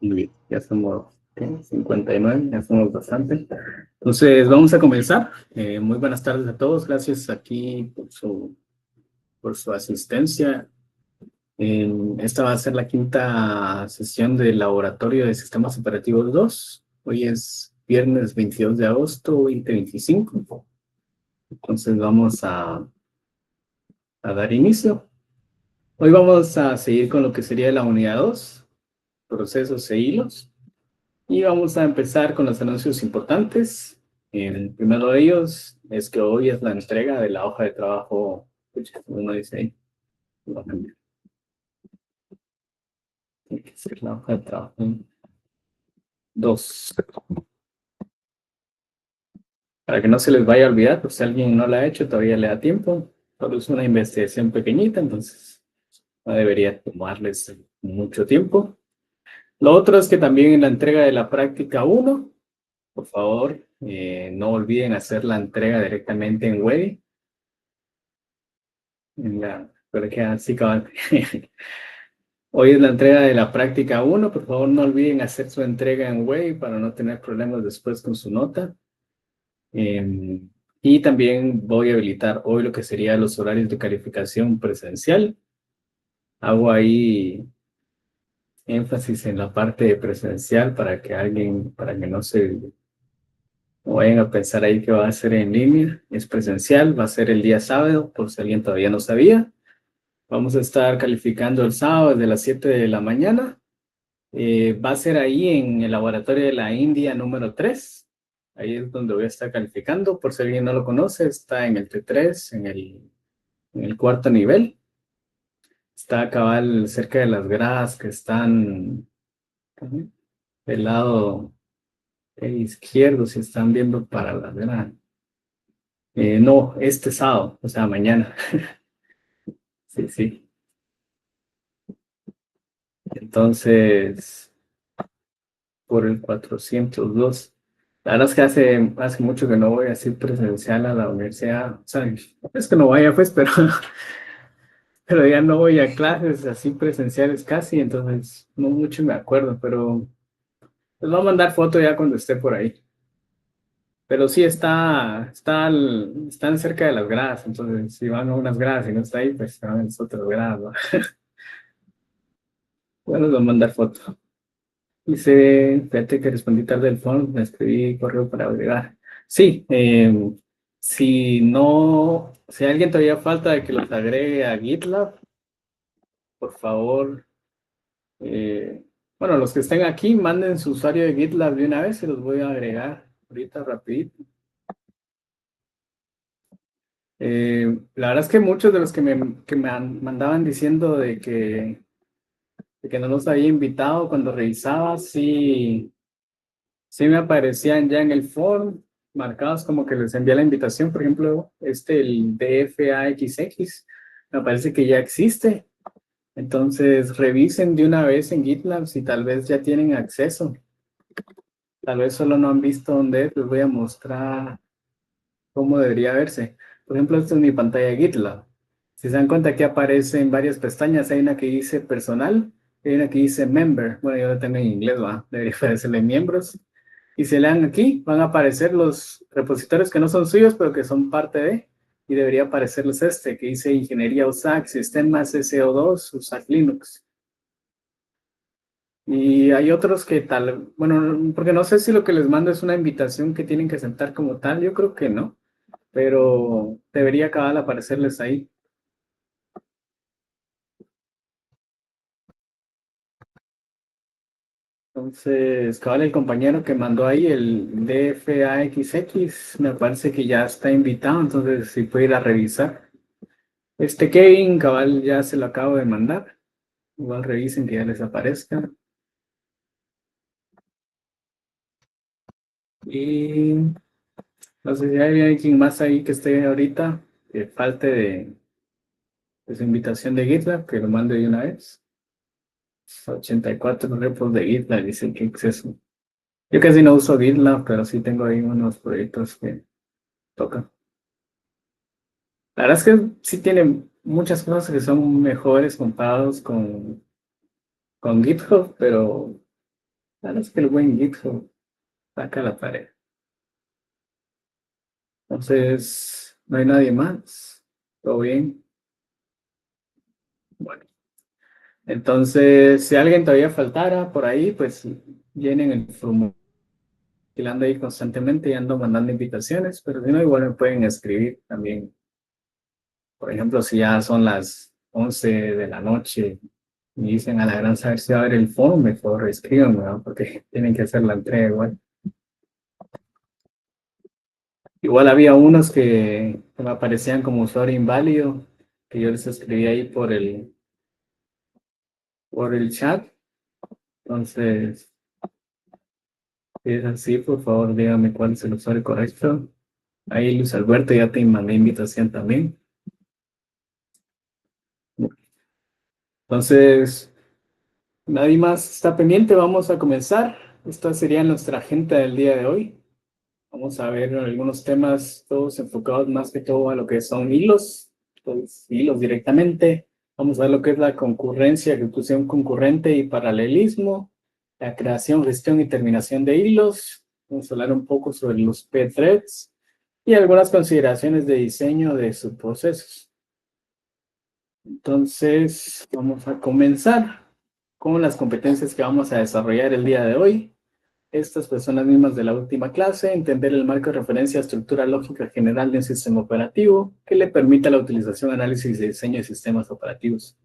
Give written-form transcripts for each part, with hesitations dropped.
Muy bien, ya somos ¿qué? 59, ya somos bastante. Entonces, vamos a comenzar. Muy buenas tardes a todos. Gracias aquí por su asistencia. Esta va a ser la quinta sesión del Laboratorio de Sistemas Operativos 2. Hoy es viernes 22 de agosto 2025. Entonces, vamos a dar inicio. Hoy vamos a seguir con lo que sería la unidad 2, procesos e hilos. Y vamos a empezar con los anuncios importantes. El primero de ellos es que hoy es la entrega de la hoja de trabajo. Pucha, uno dice ahí, lo cambié. Tiene que ser la hoja de trabajo. Dos. Para que no se les vaya a olvidar, pues si alguien no la ha hecho, todavía le da tiempo. Solo es una investigación pequeñita, entonces no debería tomarles mucho tiempo. Lo otro es que también en la entrega de la práctica uno, por favor, no olviden hacer la entrega directamente en Web. Pero que así cabal. Hoy es la entrega de la práctica uno. Por favor, no olviden hacer su entrega en Wave para no tener problemas después con su nota. Eh, y también voy a habilitar hoy lo que serían los horarios de calificación presencial. Hago ahí énfasis en la parte de presencial para que no vayan a pensar ahí que va a ser en línea. Es presencial, va a ser el día sábado, por si alguien todavía no sabía. Vamos a estar calificando el sábado desde las 7 de la mañana. Va a ser ahí en el laboratorio de la India número 3. Ahí es donde voy a estar calificando. Por si alguien no lo conoce, está en el T3, en el cuarto nivel. Está cabal cerca de las gradas que están del lado izquierdo, si están viendo para la grada. No, este sábado, o sea, mañana. Sí, sí. Entonces, por el 402. La verdad es que hace mucho que no voy así presencial a la universidad. O sea, no es que no vaya, pues, pero, pero ya no voy a clases así presenciales casi, entonces no mucho me acuerdo, pero les voy a mandar foto ya cuando esté por ahí. Pero sí están cerca de las gradas, entonces si van a unas gradas y no está ahí, pues van a las otras gradas, ¿no? Bueno, les voy a mandar foto. Dice, fíjate que respondí tarde el phone, me escribí correo para agregar. Sí, si alguien todavía falta de que los agregue a GitLab, por favor, eh, bueno, los que estén aquí, manden su usuario de GitLab de una vez y los voy a agregar ahorita rapidito. La verdad es que muchos de los que me mandaban diciendo de que no los había invitado cuando revisaba, sí. Sí, me aparecían ya en el form, marcados como que les envié la invitación. Por ejemplo, el DFAXX, me parece que ya existe. Entonces, revisen de una vez en GitLab si tal vez ya tienen acceso. Tal vez solo no han visto dónde es. Les voy a mostrar cómo debería verse. Por ejemplo, esta es mi pantalla de GitLab. Si se dan cuenta, aquí aparecen varias pestañas. Hay una que dice personal, hay una que dice member. Bueno, yo la tengo en inglés, ¿va? Debería aparecerle miembros. Y si le dan aquí, van a aparecer los repositorios que no son suyos, pero que son parte de, y debería aparecerles que dice Ingeniería USAC, Sistemas SO2, USAC Linux. Y hay otros que tal, bueno, porque no sé si lo que les mando es una invitación que tienen que sentar como tal, yo creo que no, pero debería acabar de aparecerles ahí. Entonces, cabal, el compañero que mandó ahí el DFAXX, me parece que ya está invitado, entonces si puede ir a revisar. Kevin, cabal, ya se lo acabo de mandar. Igual revisen que ya les aparezca. Y no sé si hay alguien más ahí que esté ahorita, que falte de su invitación de GitLab, que lo mande de una vez. 84 repos de GitLab, dicen que exceso. Yo casi no uso GitLab, pero sí tengo ahí unos proyectos que tocan. La verdad es que sí tiene muchas cosas que son mejores comparados con GitHub, pero Claro, es que el buen GitHub saca la pared. Entonces, no hay nadie más. ¿Todo bien? Bueno, entonces, si alguien todavía faltara por ahí, pues llenen el formulario ahí constantemente y ando mandando invitaciones, pero si no, igual me pueden escribir también. Por ejemplo, si ya son las 11 de la noche y dicen a la gran saber si va a ver el foro, mejor escríbanme, ¿no? Porque tienen que hacer la entrega igual. Igual había unos que me aparecían como usuario inválido, que yo les escribí ahí por el chat. Entonces, si es así, por favor, dígame cuál es el usuario correcto. Ahí, Luis Alberto, ya te mandé invitación también. Entonces, nadie más está pendiente, vamos a comenzar. Esta sería nuestra agenda del día de hoy. Vamos a ver algunos temas todos enfocados más que todo a lo que son hilos, pues, hilos directamente. Vamos a ver lo que es la concurrencia, ejecución concurrente y paralelismo, la creación, gestión y terminación de hilos. Vamos a hablar un poco sobre los P-threads y algunas consideraciones de diseño de subprocesos. Entonces, vamos a comenzar con las competencias que vamos a desarrollar el día de hoy. Estas pues son las mismas de la última clase: entender el marco de referencia a estructura lógica general de un sistema operativo que le permita la utilización, análisis y diseño de sistemas operativos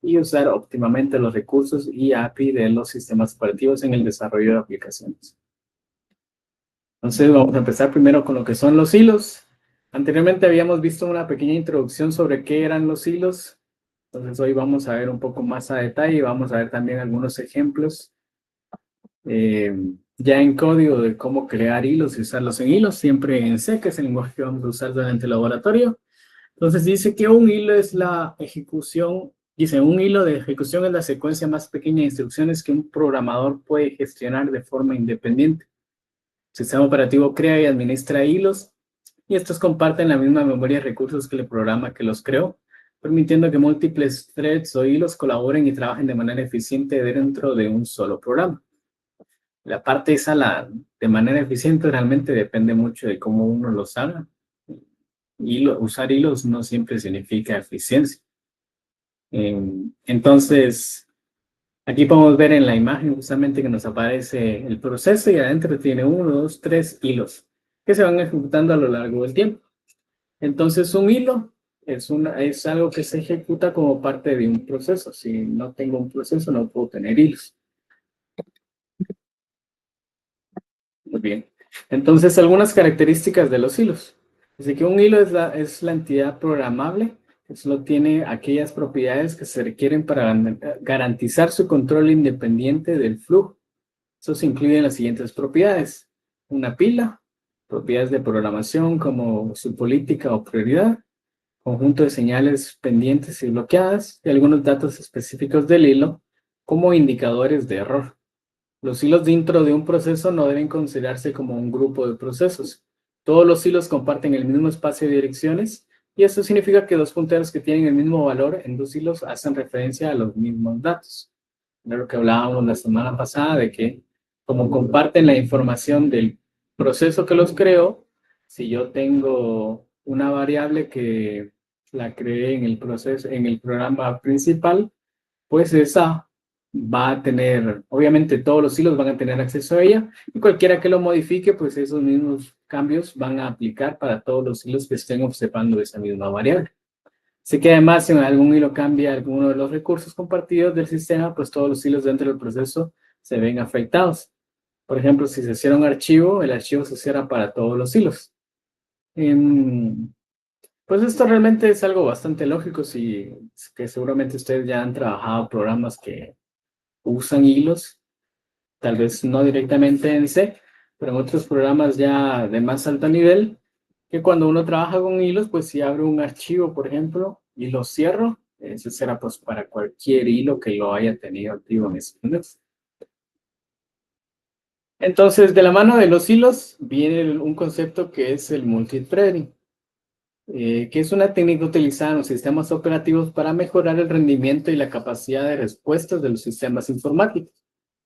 y usar óptimamente los recursos y API de los sistemas operativos en el desarrollo de aplicaciones. Entonces vamos a empezar primero con lo que son los hilos. Anteriormente habíamos visto una pequeña introducción sobre qué eran los hilos. Entonces hoy vamos a ver un poco más a detalle y vamos a ver también algunos ejemplos ya en código de cómo crear hilos y usarlos en hilos, siempre en C, que es el lenguaje que vamos a usar durante el laboratorio. Entonces dice que un hilo es la ejecución, dice, un hilo de ejecución es la secuencia más pequeña de instrucciones que un programador puede gestionar de forma independiente. El sistema operativo crea y administra hilos y estos comparten la misma memoria de recursos que el programa que los creó, permitiendo que múltiples threads o hilos colaboren y trabajen de manera eficiente dentro de un solo programa. La parte esa, de manera eficiente, realmente depende mucho de cómo uno los haga. Usar hilos no siempre significa eficiencia. Entonces, aquí podemos ver en la imagen justamente que nos aparece el proceso y adentro tiene 1, 2, 3 hilos que se van ejecutando a lo largo del tiempo. Entonces, un hilo es algo que se ejecuta como parte de un proceso. Si no tengo un proceso, no puedo tener hilos. Muy bien. Entonces, algunas características de los hilos. Dice que un hilo es la entidad programable que solo tiene aquellas propiedades que se requieren para garantizar su control independiente del flujo. Eso se incluye en las siguientes propiedades: una pila, propiedades de programación como su política o prioridad, conjunto de señales pendientes y bloqueadas, y algunos datos específicos del hilo como indicadores de error. Los hilos dentro de un proceso no deben considerarse como un grupo de procesos. Todos los hilos comparten el mismo espacio de direcciones y esto significa que dos punteros que tienen el mismo valor en dos hilos hacen referencia a los mismos datos. De lo que hablábamos la semana pasada, de que como comparten la información del proceso que los creó, si yo tengo una variable que la creé en el proceso, en el programa principal, pues esa va a tener, obviamente todos los hilos van a tener acceso a ella y cualquiera que lo modifique, pues esos mismos cambios van a aplicar para todos los hilos que estén observando esa misma variable. Así que además, si algún hilo cambia alguno de los recursos compartidos del sistema, pues todos los hilos dentro del proceso se ven afectados. Por ejemplo, si se cierra un archivo, el archivo se cierra para todos los hilos. Pues esto realmente es algo bastante lógico, que seguramente ustedes ya han trabajado programas que usan hilos, tal vez no directamente en C, pero en otros programas ya de más alto nivel, que cuando uno trabaja con hilos, pues si abro un archivo, por ejemplo, y lo cierro, eso será pues para cualquier hilo que lo haya tenido activo en ese momento. Entonces, de la mano de los hilos viene un concepto que es el multithreading, que es una técnica utilizada en los sistemas operativos para mejorar el rendimiento y la capacidad de respuestas de los sistemas informáticos.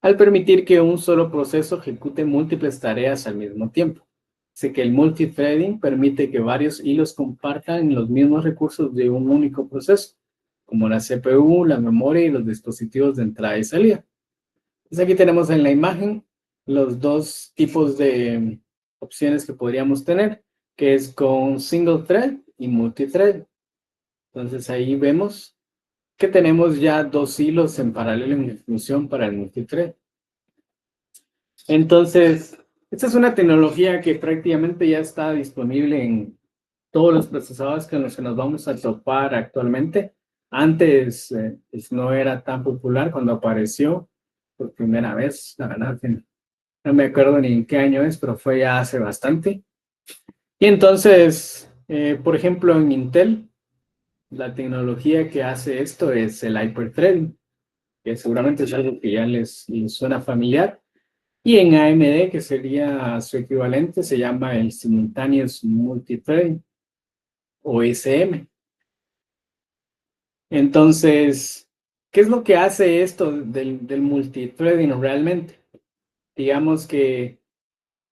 al permitir que un solo proceso ejecute múltiples tareas al mismo tiempo. Así que el multithreading permite que varios hilos compartan los mismos recursos de un único proceso, como la CPU, la memoria y los dispositivos de entrada y salida. Entonces aquí tenemos en la imagen los dos tipos de opciones que podríamos tener, que es con single thread y multithread. Entonces ahí vemos que tenemos ya dos hilos en paralelo en ejecución para el multithread. Entonces, esta es una tecnología que prácticamente ya está disponible en todos los procesadores con los que nos vamos a topar actualmente. Antes pues no era tan popular cuando apareció por primera vez, la verdad que no me acuerdo ni en qué año es, pero fue ya hace bastante. Y entonces, por ejemplo, en Intel, la tecnología que hace esto es el hyperthreading, que seguramente es algo que ya les suena familiar. Y en AMD, que sería su equivalente, se llama el Simultaneous Multithreading, o SM. Entonces, ¿qué es lo que hace esto del multithreading realmente? Digamos que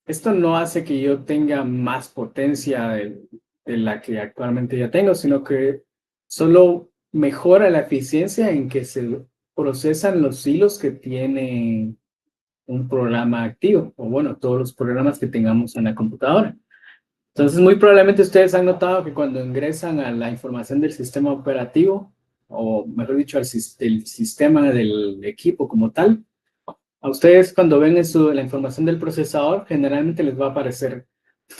esto no hace que yo tenga más potencia de la que actualmente ya tengo, sino que solo mejora la eficiencia en que se procesan los hilos que tiene un programa activo, o bueno, todos los programas que tengamos en la computadora. Entonces, muy probablemente ustedes han notado que cuando ingresan a la información del sistema operativo, o mejor dicho, el sistema del equipo como tal, a ustedes cuando ven la información del procesador, generalmente les va a aparecer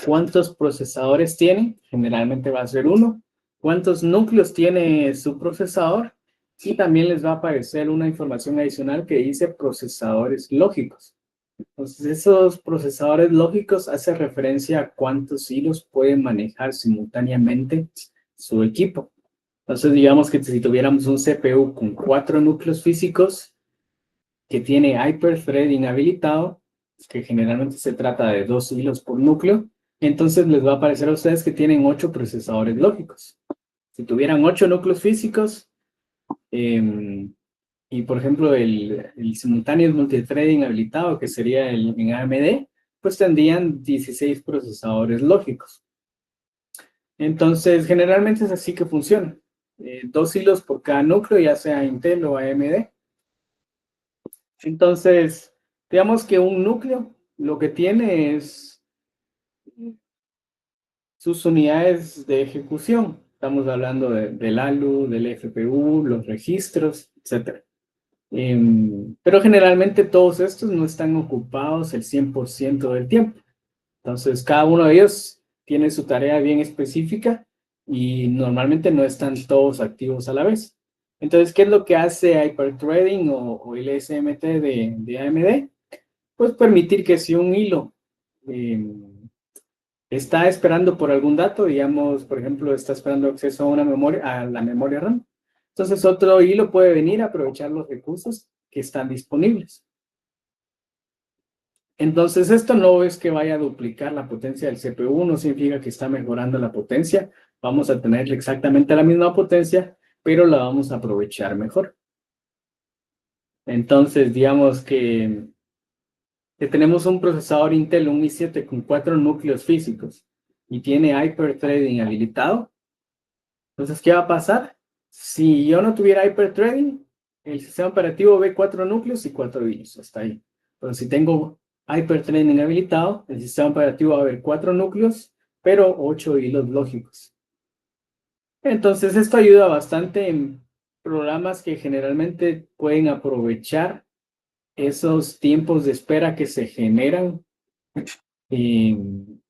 cuántos procesadores tiene, generalmente va a ser uno, cuántos núcleos tiene su procesador, y también les va a aparecer una información adicional que dice procesadores lógicos. Entonces, esos procesadores lógicos hacen referencia a cuántos hilos puede manejar simultáneamente su equipo. Entonces, digamos que si tuviéramos un CPU con 4 núcleos físicos que tiene hyperthreading habilitado, que generalmente se trata de 2 hilos por núcleo, entonces les va a aparecer a ustedes que tienen 8 procesadores lógicos. Si tuvieran 8 núcleos físicos, y por ejemplo el simultaneous multithreading habilitado, que sería en AMD, pues tendrían 16 procesadores lógicos. Entonces, generalmente es así que funciona. 2 hilos por cada núcleo, ya sea Intel o AMD. Entonces, digamos que un núcleo lo que tiene es sus unidades de ejecución. Estamos hablando del ALU, del FPU, los registros, etc. Pero generalmente todos estos no están ocupados el 100% del tiempo. Entonces, cada uno de ellos tiene su tarea bien específica y normalmente no están todos activos a la vez. Entonces, ¿qué es lo que hace Hyperthreading o el SMT de AMD? Pues permitir que si un hilo está esperando por algún dato, digamos, por ejemplo, está esperando acceso a una memoria, a la memoria RAM, entonces otro hilo puede venir a aprovechar los recursos que están disponibles. Entonces, esto no es que vaya a duplicar la potencia del CPU, no significa que está mejorando la potencia. Vamos a tener exactamente la misma potencia, pero la vamos a aprovechar mejor. Entonces, digamos que tenemos un procesador Intel, un i7 con 4 núcleos físicos y tiene hyperthreading habilitado. Entonces, ¿qué va a pasar? Si yo no tuviera hyperthreading, el sistema operativo ve 4 núcleos y 4 hilos, hasta ahí. Pero si tengo hyperthreading habilitado, el sistema operativo va a ver 4 núcleos, pero 8 hilos lógicos. Entonces, esto ayuda bastante en programas que generalmente pueden aprovechar esos tiempos de espera que se generan. Y,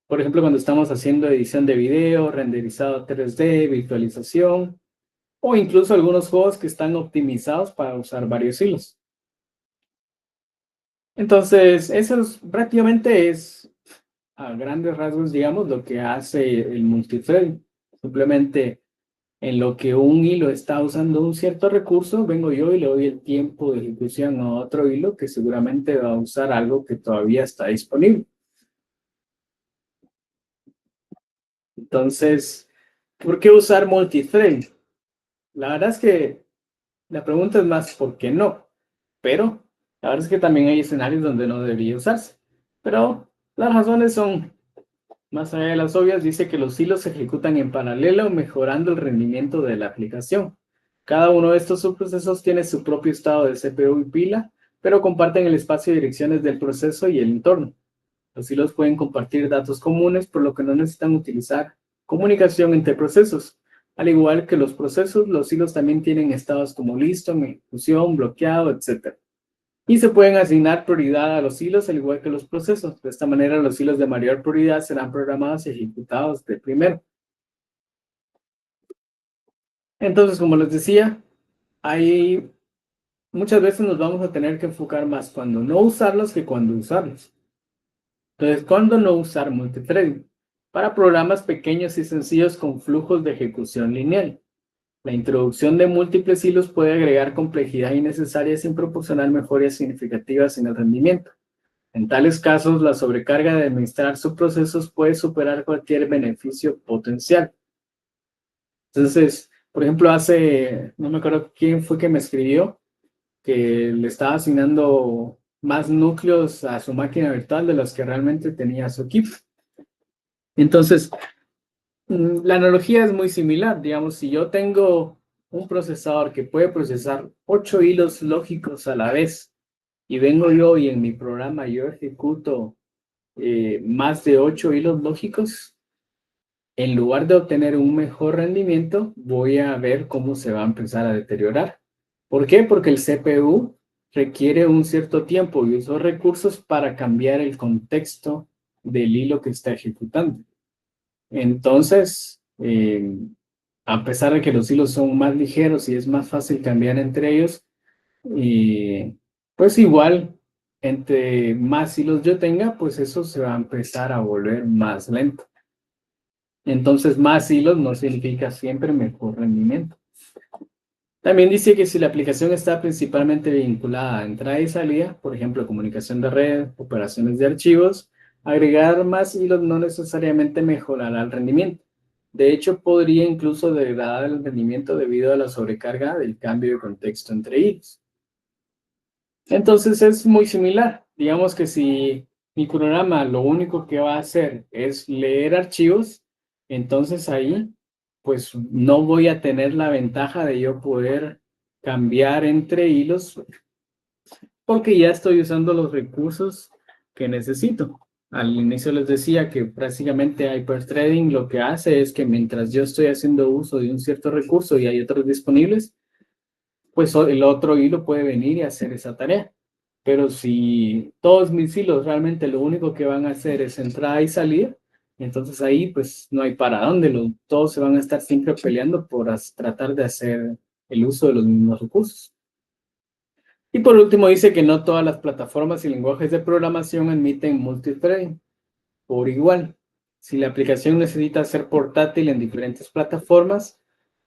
por ejemplo, cuando estamos haciendo edición de video, renderizado 3D, virtualización, o incluso algunos juegos que están optimizados para usar varios hilos. Entonces, prácticamente es, a grandes rasgos, digamos, lo que hace el multithreading. Simplemente en lo que un hilo está usando un cierto recurso, vengo yo y le doy el tiempo de ejecución a otro hilo que seguramente va a usar algo que todavía está disponible. Entonces, ¿por qué usar multithreading? La verdad es que la pregunta es más, ¿por qué no? Pero La verdad es que también hay escenarios donde no debería usarse, pero las razones son, más allá de las obvias, dice que los hilos se ejecutan en paralelo, mejorando el rendimiento de la aplicación. Cada uno de estos subprocesos tiene su propio estado de CPU y pila, pero comparten el espacio de direcciones del proceso y el entorno. Los hilos pueden compartir datos comunes, por lo que no necesitan utilizar comunicación entre procesos. Al igual que los procesos, los hilos también tienen estados como listo, en ejecución, bloqueado, etc. Y se pueden asignar prioridad a los hilos, al igual que los procesos. De esta manera, los hilos de mayor prioridad serán programados y ejecutados de primero. Entonces, como les decía, hay muchas veces nos vamos a tener que enfocar más cuando no usarlos que cuando usarlos. Entonces, ¿cuándo no usar multithreading? Para programas pequeños y sencillos con flujos de ejecución lineal. La introducción de múltiples hilos puede agregar complejidad innecesaria sin proporcionar mejoras significativas en el rendimiento. En tales casos, la sobrecarga de administrar subprocesos puede superar cualquier beneficio potencial. Entonces, por ejemplo, no me acuerdo quién fue que me escribió, que le estaba asignando más núcleos a su máquina virtual de los que realmente tenía su equipo. Entonces, la analogía es muy similar. Digamos, si yo tengo un procesador que puede procesar 8 hilos lógicos a la vez y vengo yo y en mi programa yo ejecuto más de 8 hilos lógicos, en lugar de obtener un mejor rendimiento, voy a ver cómo se va a empezar a deteriorar. ¿Por qué? Porque el CPU requiere un cierto tiempo y esos recursos para cambiar el contexto del hilo que está ejecutando. Entonces, a pesar de que los hilos son más ligeros y es más fácil cambiar entre ellos, pues igual, entre más hilos yo tenga, pues eso se va a empezar a volver más lento. Entonces, más hilos no significa siempre mejor rendimiento. También dice que si la aplicación está principalmente vinculada a entrada y salida, por ejemplo, comunicación de red, operaciones de archivos, agregar más hilos no necesariamente mejorará el rendimiento. De hecho, podría incluso degradar el rendimiento debido a la sobrecarga del cambio de contexto entre hilos. Entonces es muy similar. Digamos que si mi programa lo único que va a hacer es leer archivos, entonces ahí pues no voy a tener la ventaja de yo poder cambiar entre hilos porque ya estoy usando los recursos que necesito. Al inicio les decía que prácticamente Hyperthreading lo que hace es que mientras yo estoy haciendo uso de un cierto recurso y hay otros disponibles, pues el otro hilo puede venir y hacer esa tarea. Pero si todos mis hilos realmente lo único que van a hacer es entrada y salida, entonces ahí pues no hay para dónde, todos se van a estar siempre peleando por tratar de hacer el uso de los mismos recursos. Y por último dice que no todas las plataformas y lenguajes de programación admiten multithreading por igual. Si la aplicación necesita ser portátil en diferentes plataformas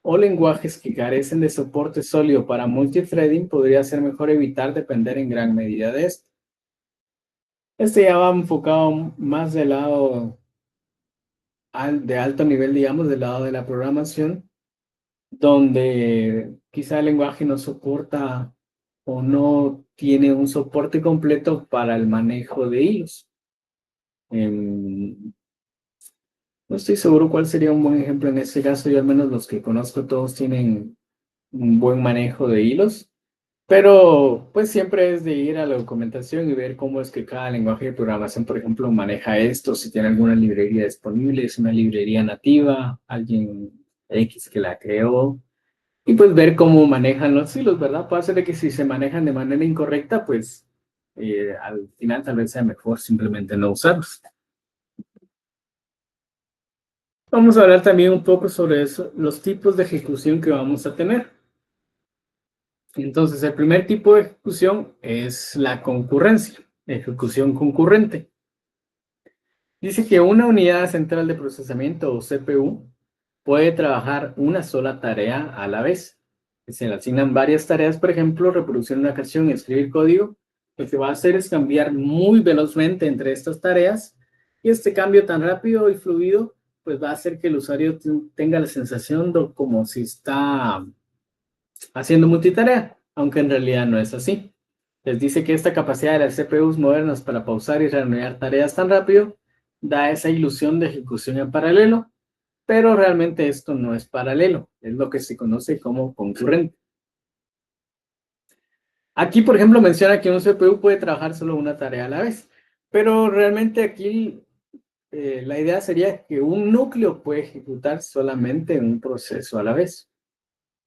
o lenguajes que carecen de soporte sólido para multithreading, podría ser mejor evitar depender en gran medida de esto. Este ya va enfocado más del lado de alto nivel, digamos, del lado de la programación, donde quizá el lenguaje no soporta o no tiene un soporte completo para el manejo de hilos. No estoy seguro cuál sería un buen ejemplo en este caso. Yo al menos los que conozco todos tienen un buen manejo de hilos, pero pues siempre es de ir a la documentación y ver cómo es que cada lenguaje de programación, por ejemplo, maneja esto, si tiene alguna librería disponible, es una librería nativa, alguien X que la creó, y pues ver cómo manejan los hilos, ¿verdad? Puede ser de que si se manejan de manera incorrecta, pues al final tal vez sea mejor simplemente no usarlos. Vamos a hablar también un poco sobre eso, los tipos de ejecución que vamos a tener. Entonces, el primer tipo de ejecución es la concurrencia, ejecución concurrente. Dice que una unidad central de procesamiento o CPU puede trabajar una sola tarea a la vez. Si se le asignan varias tareas, por ejemplo, reproducir una canción y escribir código, lo que va a hacer es cambiar muy velozmente entre estas tareas y este cambio tan rápido y fluido pues va a hacer que el usuario tenga la sensación de como si está haciendo multitarea, aunque en realidad no es así. Les dice que esta capacidad de las CPUs modernas para pausar y reanudar tareas tan rápido da esa ilusión de ejecución en paralelo, pero realmente esto no es paralelo, es lo que se conoce como concurrente. Aquí, por ejemplo, menciona que un CPU puede trabajar solo una tarea a la vez, pero realmente aquí la idea sería que un núcleo puede ejecutar solamente un proceso a la vez.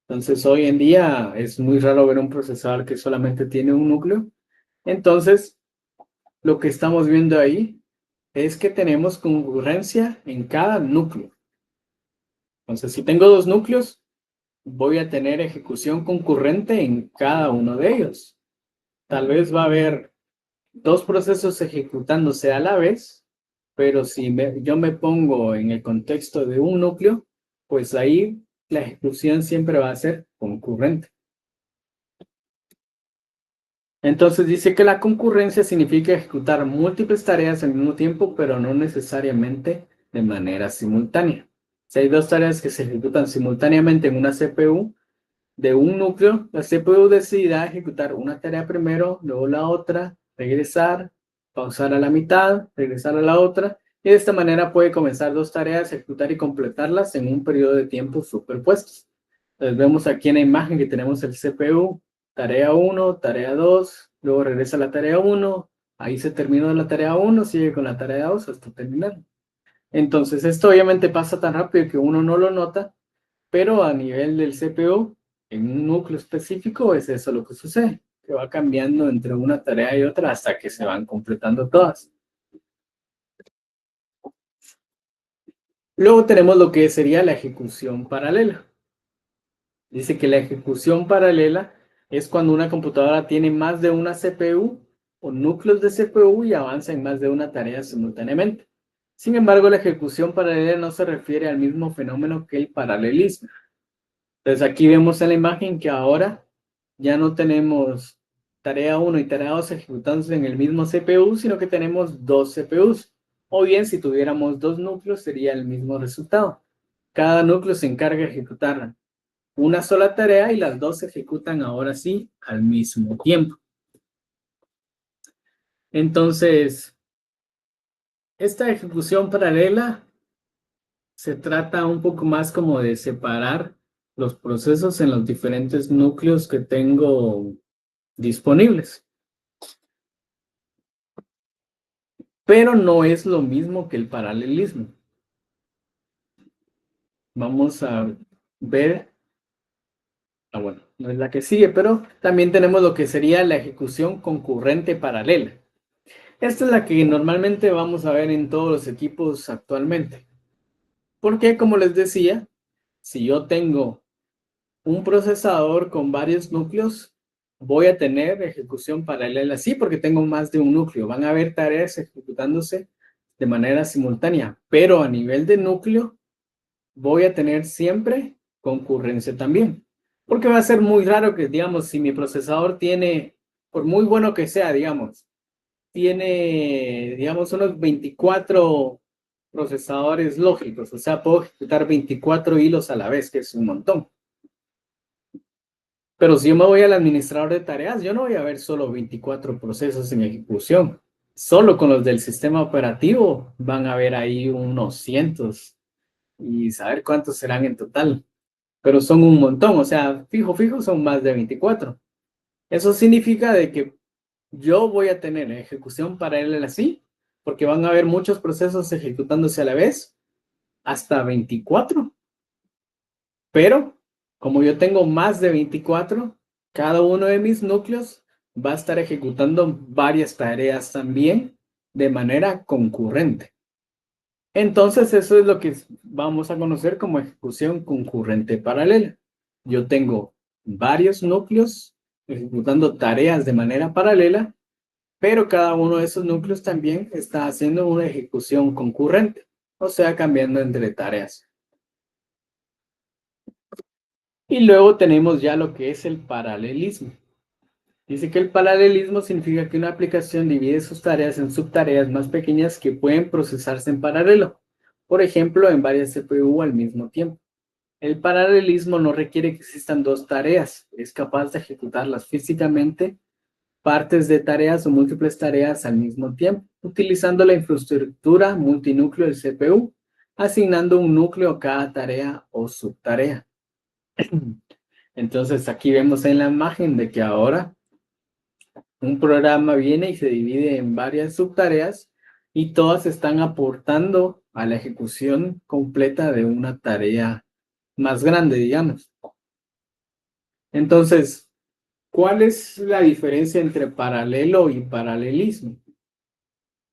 Entonces, hoy en día es muy raro ver un procesador que solamente tiene un núcleo. Entonces, lo que estamos viendo ahí es que tenemos concurrencia en cada núcleo. Entonces, si tengo dos núcleos, voy a tener ejecución concurrente en cada uno de ellos. Tal vez va a haber dos procesos ejecutándose a la vez, pero si yo me pongo en el contexto de un núcleo, pues ahí la ejecución siempre va a ser concurrente. Entonces dice que la concurrencia significa ejecutar múltiples tareas al mismo tiempo, pero no necesariamente de manera simultánea. Si hay dos tareas que se ejecutan simultáneamente en una CPU de un núcleo, la CPU decidirá ejecutar una tarea primero, luego la otra, regresar, pausar a la mitad, regresar a la otra, y de esta manera puede comenzar dos tareas, ejecutar y completarlas en un periodo de tiempo superpuestos. Entonces vemos aquí en la imagen que tenemos el CPU, tarea 1, tarea 2, luego regresa a la tarea 1, ahí se terminó la tarea 1, sigue con la tarea 2 hasta terminar. Entonces esto obviamente pasa tan rápido que uno no lo nota, pero a nivel del CPU, en un núcleo específico, es eso lo que sucede, que va cambiando entre una tarea y otra hasta que se van completando todas. Luego tenemos lo que sería la ejecución paralela. Dice que la ejecución paralela es cuando una computadora tiene más de una CPU o núcleos de CPU y avanza en más de una tarea simultáneamente. Sin embargo, la ejecución paralela no se refiere al mismo fenómeno que el paralelismo. Entonces aquí vemos en la imagen que ahora ya no tenemos tarea 1 y tarea 2 ejecutándose en el mismo CPU, sino que tenemos dos CPUs. O bien, si tuviéramos dos núcleos, sería el mismo resultado. Cada núcleo se encarga de ejecutar una sola tarea y las dos se ejecutan ahora sí al mismo tiempo. Entonces, esta ejecución paralela se trata un poco más como de separar los procesos en los diferentes núcleos que tengo disponibles. Pero no es lo mismo que el paralelismo. Vamos a ver, bueno, no es la que sigue, pero también tenemos lo que sería la ejecución concurrente paralela. Esta es la que normalmente vamos a ver en todos los equipos actualmente. Porque, como les decía, si yo tengo un procesador con varios núcleos, voy a tener ejecución paralela. Sí, porque tengo más de un núcleo. Van a haber tareas ejecutándose de manera simultánea, pero a nivel de núcleo voy a tener siempre concurrencia también. Porque va a ser muy raro que, digamos, si mi procesador tiene, por muy bueno que sea, digamos, tiene, digamos, unos 24 procesadores lógicos. O sea, puedo ejecutar 24 hilos a la vez, que es un montón. Pero si yo me voy al administrador de tareas, yo no voy a ver solo 24 procesos en ejecución. Solo con los del sistema operativo van a ver ahí unos cientos y saber cuántos serán en total. Pero son un montón, o sea, fijo, son más de 24. Eso significa de que yo voy a tener ejecución paralela así, porque van a haber muchos procesos ejecutándose a la vez, hasta 24. Pero como yo tengo más de 24, cada uno de mis núcleos va a estar ejecutando varias tareas también de manera concurrente. Entonces eso es lo que vamos a conocer como ejecución concurrente paralela. Yo tengo varios núcleos ejecutando tareas de manera paralela, pero cada uno de esos núcleos también está haciendo una ejecución concurrente, o sea, cambiando entre tareas. Y luego tenemos ya lo que es el paralelismo. Dice que el paralelismo significa que una aplicación divide sus tareas en subtareas más pequeñas que pueden procesarse en paralelo, por ejemplo, en varias CPU al mismo tiempo. El paralelismo no requiere que existan dos tareas, es capaz de ejecutarlas físicamente partes de tareas o múltiples tareas al mismo tiempo, utilizando la infraestructura multinúcleo del CPU, asignando un núcleo a cada tarea o subtarea. Entonces aquí vemos en la imagen de que ahora un programa viene y se divide en varias subtareas y todas están aportando a la ejecución completa de una tarea más grande, digamos. Entonces, ¿cuál es la diferencia entre paralelo y paralelismo?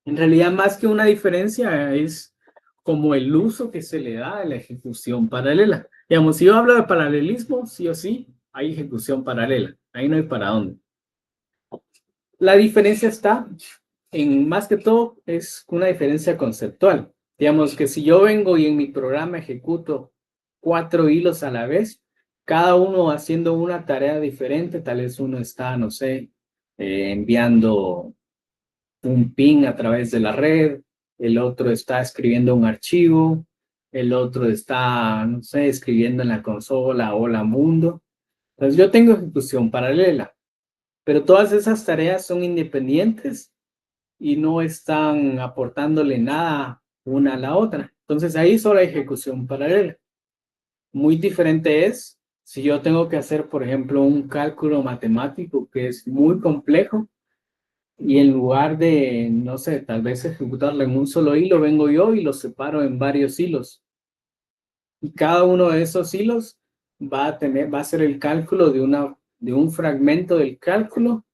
En realidad, más que una diferencia, es como el uso que se le da a la ejecución paralela. Digamos, si yo hablo de paralelismo, sí o sí, hay ejecución paralela. Ahí no hay para dónde. La diferencia está en, más que todo, es una diferencia conceptual. Digamos que si yo vengo y en mi programa ejecuto 4 hilos a la vez, cada uno haciendo una tarea diferente, tal vez uno está, no sé, enviando un ping a través de la red, el otro está escribiendo un archivo, el otro está, no sé, escribiendo en la consola Hola Mundo. Entonces yo tengo ejecución paralela, pero todas esas tareas son independientes y no están aportándole nada una a la otra. Entonces ahí solo hay ejecución paralela. Muy diferente es si yo tengo que hacer, por ejemplo, un cálculo matemático que es muy complejo y en lugar de, no sé, tal vez ejecutarlo en un solo hilo, vengo yo y lo separo en varios hilos. Y cada uno de esos hilos va a ser el cálculo de un fragmento del cálculo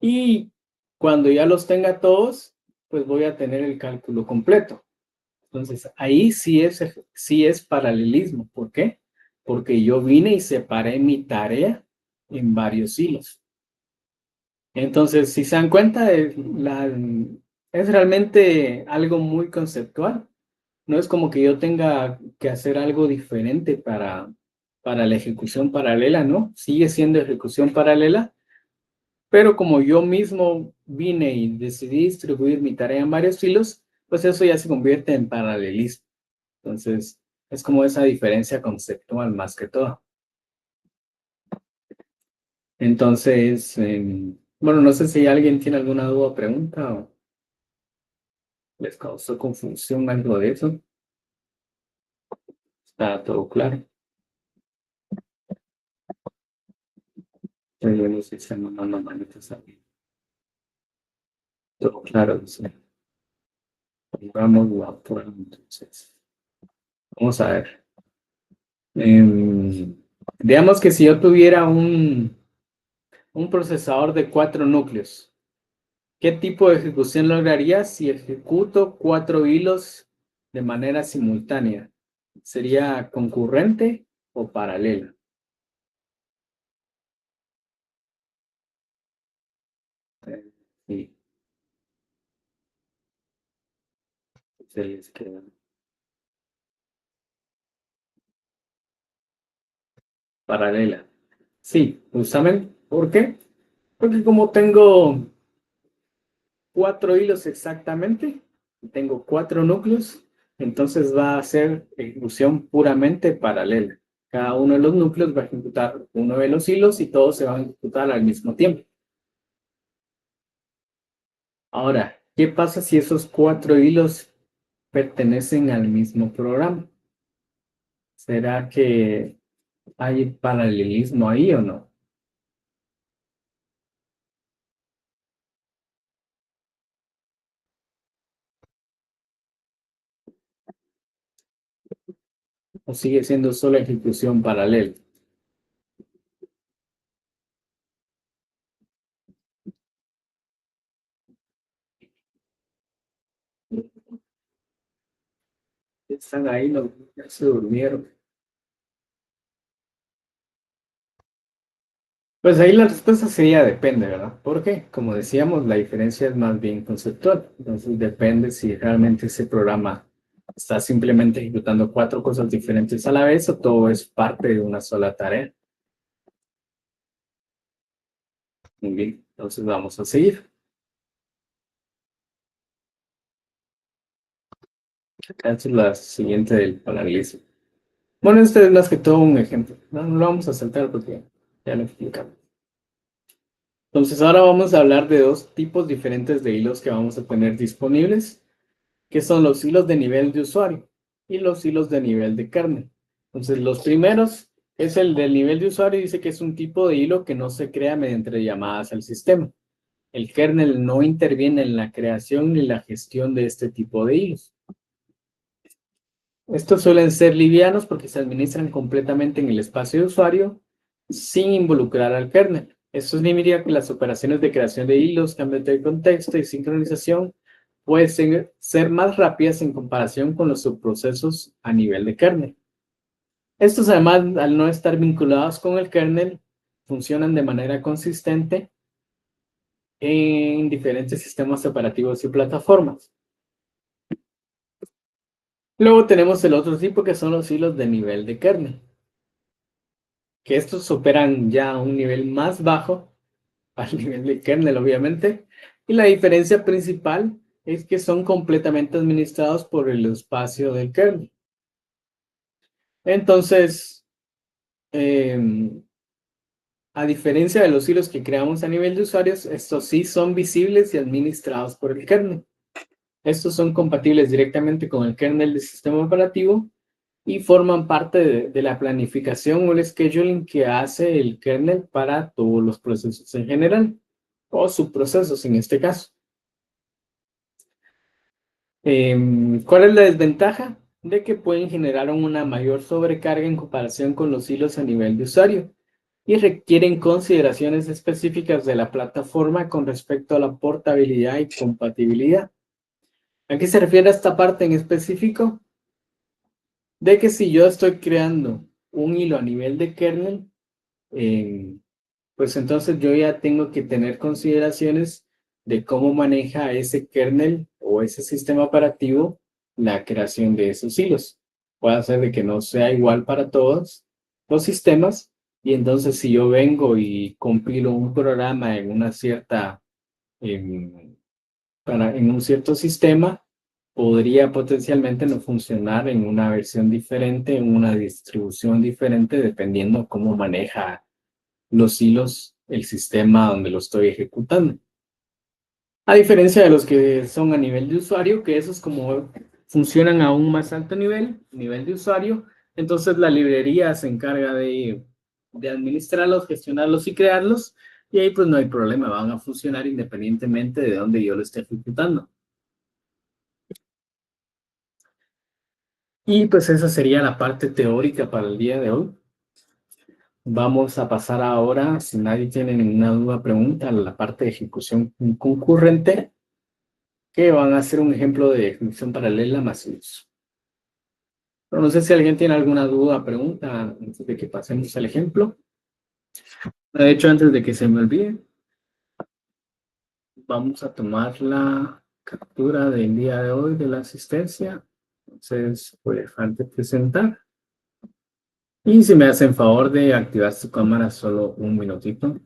y cuando ya los tenga todos, pues voy a tener el cálculo completo. Entonces, ahí sí es paralelismo. ¿Por qué? Porque yo vine y separé mi tarea en varios hilos. Entonces, si se dan cuenta, es realmente algo muy conceptual. No es como que yo tenga que hacer algo diferente para la ejecución paralela, ¿no? Sigue siendo ejecución paralela, pero como yo mismo vine y decidí distribuir mi tarea en varios hilos, pues eso ya se convierte en paralelismo. Entonces, es como esa diferencia conceptual más que todo. Entonces, bueno, no sé si alguien tiene alguna duda o pregunta o les causó confusión algo de eso. Está todo claro. Yo no sé si se me mandan manitas aquí. Todo claro, dice. Vamos la prueba entonces. Vamos a ver. Digamos que si yo tuviera un procesador de 4 núcleos, ¿qué tipo de ejecución lograría si ejecuto 4 hilos de manera simultánea? ¿Sería concurrente o paralela? Sí, se les queda paralela. Sí, justamente. ¿Por qué? Porque como tengo 4 hilos exactamente, tengo 4 núcleos, entonces va a ser ejecución puramente paralela. Cada uno de los núcleos va a ejecutar uno de los hilos y todos se van a ejecutar al mismo tiempo. Ahora, ¿qué pasa si esos 4 hilos pertenecen al mismo programa? ¿Será que hay paralelismo ahí o no? ¿O sigue siendo solo ejecución paralela? Están ahí, no, ya se durmieron. Pues ahí la respuesta sería depende, ¿verdad? Porque, como decíamos, la diferencia es más bien conceptual. Entonces depende si realmente ese programa está simplemente ejecutando 4 cosas diferentes a la vez o todo es parte de una sola tarea. Muy bien, entonces vamos a seguir. Esta es la siguiente del paralelismo. Bueno, este es más que todo un ejemplo. No lo vamos a saltar porque ya lo explicamos. Entonces ahora vamos a hablar de dos tipos diferentes de hilos que vamos a tener disponibles, que son los hilos de nivel de usuario y los hilos de nivel de kernel. Entonces los primeros es el del nivel de usuario y dice que es un tipo de hilo que no se crea mediante llamadas al sistema. El kernel no interviene en la creación ni la gestión de este tipo de hilos. Estos suelen ser livianos porque se administran completamente en el espacio de usuario sin involucrar al kernel. Esto significa que las operaciones de creación de hilos, cambio de contexto y sincronización pueden ser más rápidas en comparación con los subprocesos a nivel de kernel. Estos además, al no estar vinculados con el kernel, funcionan de manera consistente en diferentes sistemas operativos y plataformas. Luego tenemos el otro tipo que son los hilos de nivel de kernel, que estos operan ya a un nivel más bajo, al nivel de kernel obviamente, y la diferencia principal es que son completamente administrados por el espacio del kernel. Entonces, a diferencia de los hilos que creamos a nivel de usuarios, estos sí son visibles y administrados por el kernel. Estos son compatibles directamente con el kernel del sistema operativo y forman parte de la planificación o el scheduling que hace el kernel para todos los procesos en general, o subprocesos en este caso. ¿Cuál es la desventaja? De que pueden generar una mayor sobrecarga en comparación con los hilos a nivel de usuario y requieren consideraciones específicas de la plataforma con respecto a la portabilidad y compatibilidad. ¿A qué se refiere esta parte en específico? De que si yo estoy creando un hilo a nivel de kernel, pues entonces yo ya tengo que tener consideraciones de cómo maneja ese kernel o ese sistema operativo la creación de esos hilos. Puede ser de que no sea igual para todos los sistemas y entonces si yo vengo y compilo un programa en una cierta, en, en un cierto sistema, podría potencialmente no funcionar en una versión diferente, en una distribución diferente, dependiendo cómo maneja los hilos, el sistema donde lo estoy ejecutando. A diferencia de los que son a nivel de usuario, que esos como funcionan a un más alto nivel, nivel de usuario, entonces la librería se encarga de administrarlos, gestionarlos y crearlos, y ahí pues no hay problema, van a funcionar independientemente de dónde yo lo esté ejecutando. Y pues esa sería la parte teórica para el día de hoy. Vamos a pasar ahora, si nadie tiene ninguna duda, pregunta, a la parte de ejecución concurrente, que van a ser un ejemplo de ejecución paralela masivos. Pero no sé si alguien tiene alguna duda, pregunta, antes de que pasemos al ejemplo. De hecho, antes de que se me olvide, vamos a tomar la captura del día de hoy de la asistencia. Entonces, voy a dejar de presentar. Y si me hacen favor de activar su cámara solo un minutito.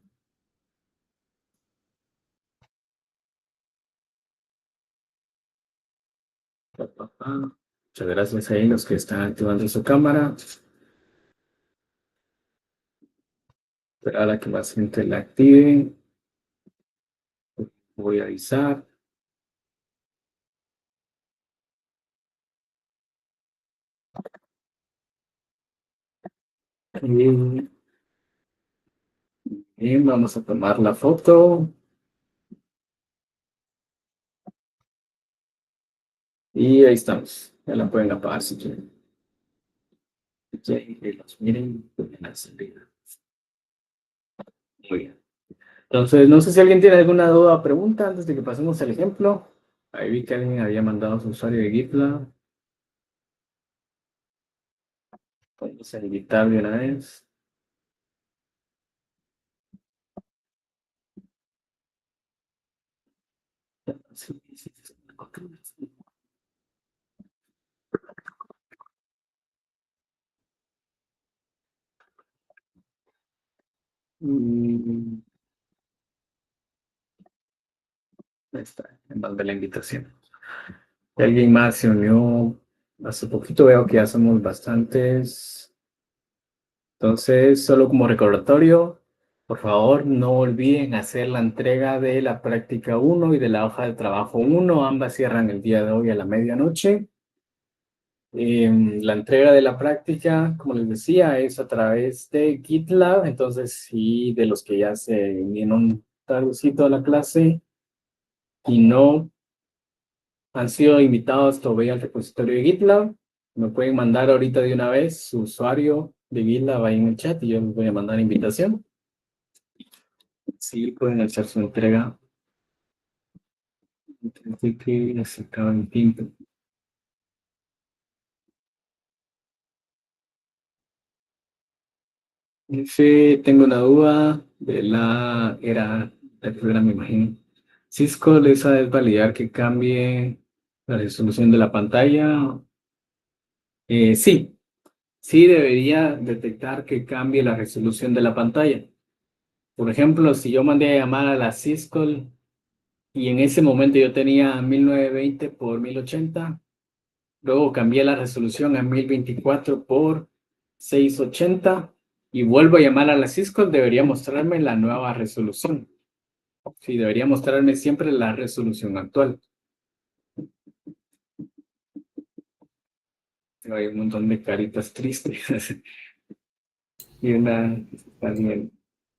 Muchas gracias a los que están activando su cámara. Esperar a que más gente la active. Voy a avisar. Y vamos a tomar la foto. Y ahí estamos. Ya la pueden apagar si quieren. Y los miren en la salida. Muy bien. Entonces, no sé si alguien tiene alguna duda o pregunta antes de que pasemos al ejemplo. Ahí vi que alguien había mandado su usuario de GitLab. Vamos a editar de una vez. Sí, sí, sí. Mm, ahí está, en de la invitación. Y alguien más se unió hace poquito, veo que ya somos bastantes. Entonces, solo como recordatorio, Por favor, no olviden hacer la entrega de la práctica uno y de la hoja de trabajo uno. Ambas cierran el día de hoy a la medianoche. La entrega de la práctica, como les decía, es a través de GitLab. Entonces, si de los que ya se vinieron tardecito a la clase y no han sido invitados todavía al repositorio de GitLab, me pueden mandar ahorita de una vez su usuario de GitLab ahí en el chat y yo les voy a mandar invitación. Sí, pueden hacer su entrega. Así que ya se acaba el tiempo. Sí, tengo una duda de era el programa, me imagino. Cisco les sabe validar que cambie la resolución de la pantalla. Sí, sí debería detectar que cambie la resolución de la pantalla. Por ejemplo, si yo mandé a llamar a la Cisco y en ese momento yo tenía 1920 por 1080, luego cambié la resolución a 1024 por 680 y vuelvo a llamar a la Cisco, debería mostrarme la nueva resolución. Sí, debería mostrarme siempre la resolución actual. Hay un montón de caritas tristes. Y una está bien.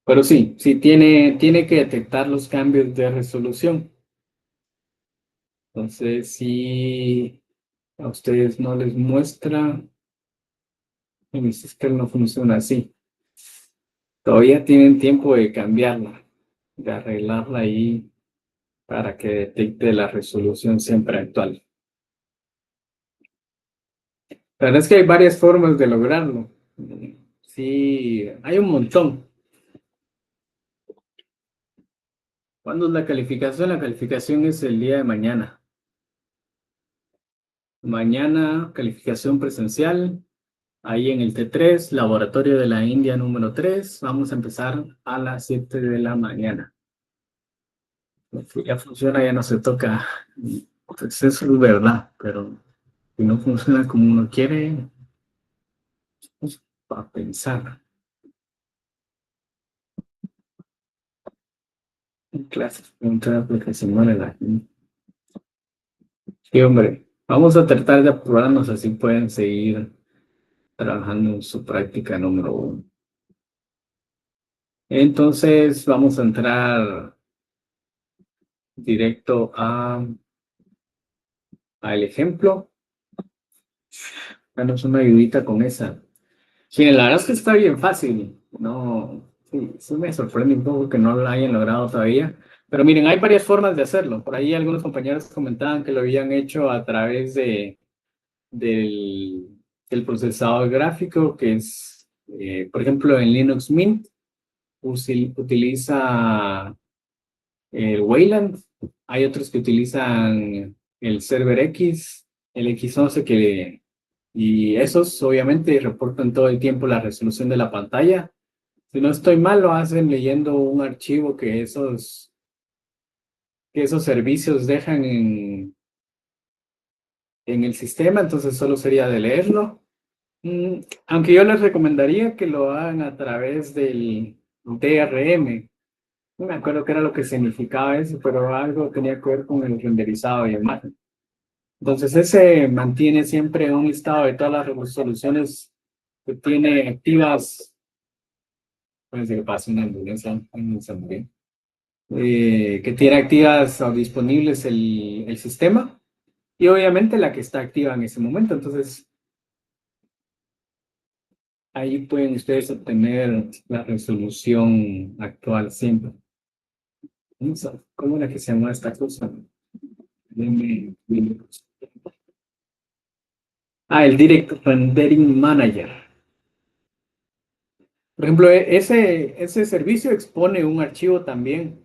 Pero sí, sí tiene que detectar los cambios de resolución. Entonces, si a ustedes no les muestra, mi sistema no funciona así. Todavía tienen tiempo de cambiarla, de arreglarla ahí para que detecte la resolución siempre actual. La verdad es que hay varias formas de lograrlo. Sí, hay un montón. ¿Cuándo es la calificación? La calificación es el día de mañana. Mañana, calificación presencial, ahí en el T3, Laboratorio de la India número 3. Vamos a empezar a las 7 de la mañana. Si ya funciona, ya no se toca. Pues eso es verdad, pero si no funciona como uno quiere, pues, para pensar. En clases, preguntar porque se muere la gente. Sí, hombre, vamos a tratar de apurarnos, así pueden seguir trabajando en su práctica número uno. Entonces, vamos a entrar directo al ejemplo. Danos una ayudita con esa. Sí, la verdad es que está bien fácil. No, sí, sí me sorprende un poco que no lo hayan logrado todavía. Pero miren, hay varias formas de hacerlo. Por ahí algunos compañeros comentaban que lo habían hecho a través del, del procesador gráfico, que es, por ejemplo, en Linux Mint, utiliza el Wayland. Hay otros que utilizan el Server X, el X11, y esos obviamente reportan todo el tiempo la resolución de la pantalla. Si no estoy mal, lo hacen leyendo un archivo que esos servicios dejan en el sistema, entonces solo sería de leerlo. Aunque yo les recomendaría que lo hagan a través del DRM. No me acuerdo qué era lo que significaba eso, pero algo tenía que ver con el renderizado de imagen. Entonces ese mantiene siempre un listado de todas las resoluciones que tiene activas. Pues que pasa una ambulancia, que tiene activas o disponibles el sistema y obviamente la que está activa en ese momento. Entonces ahí pueden ustedes obtener la resolución actual siempre. ¿Cómo era que se llama esta cosa? El Direct Rendering Manager. Por ejemplo, ese servicio expone un archivo también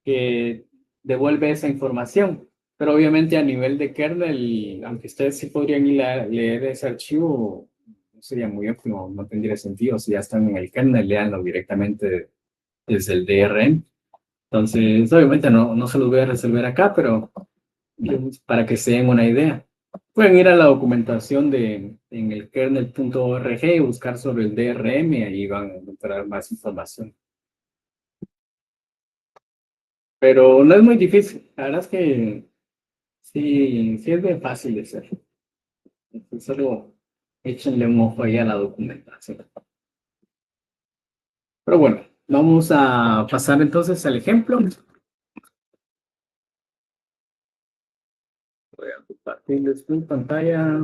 que devuelve esa información. Pero obviamente a nivel de kernel, aunque ustedes sí podrían ir a leer ese archivo, no sería muy óptimo, no tendría sentido. Si ya están en el kernel, leanlo directamente desde el DRM. Entonces, obviamente no se los voy a resolver acá, pero para que se den una idea. Pueden ir a la documentación en el kernel.org y buscar sobre el DRM y ahí van a encontrar más información. pero no es muy difícil. La verdad es que sí, sí es bien fácil de hacer. Entonces, solo échenle un ojo ahí a la documentación. Pero bueno, vamos a pasar entonces al ejemplo. Voy a compartirles mi pantalla.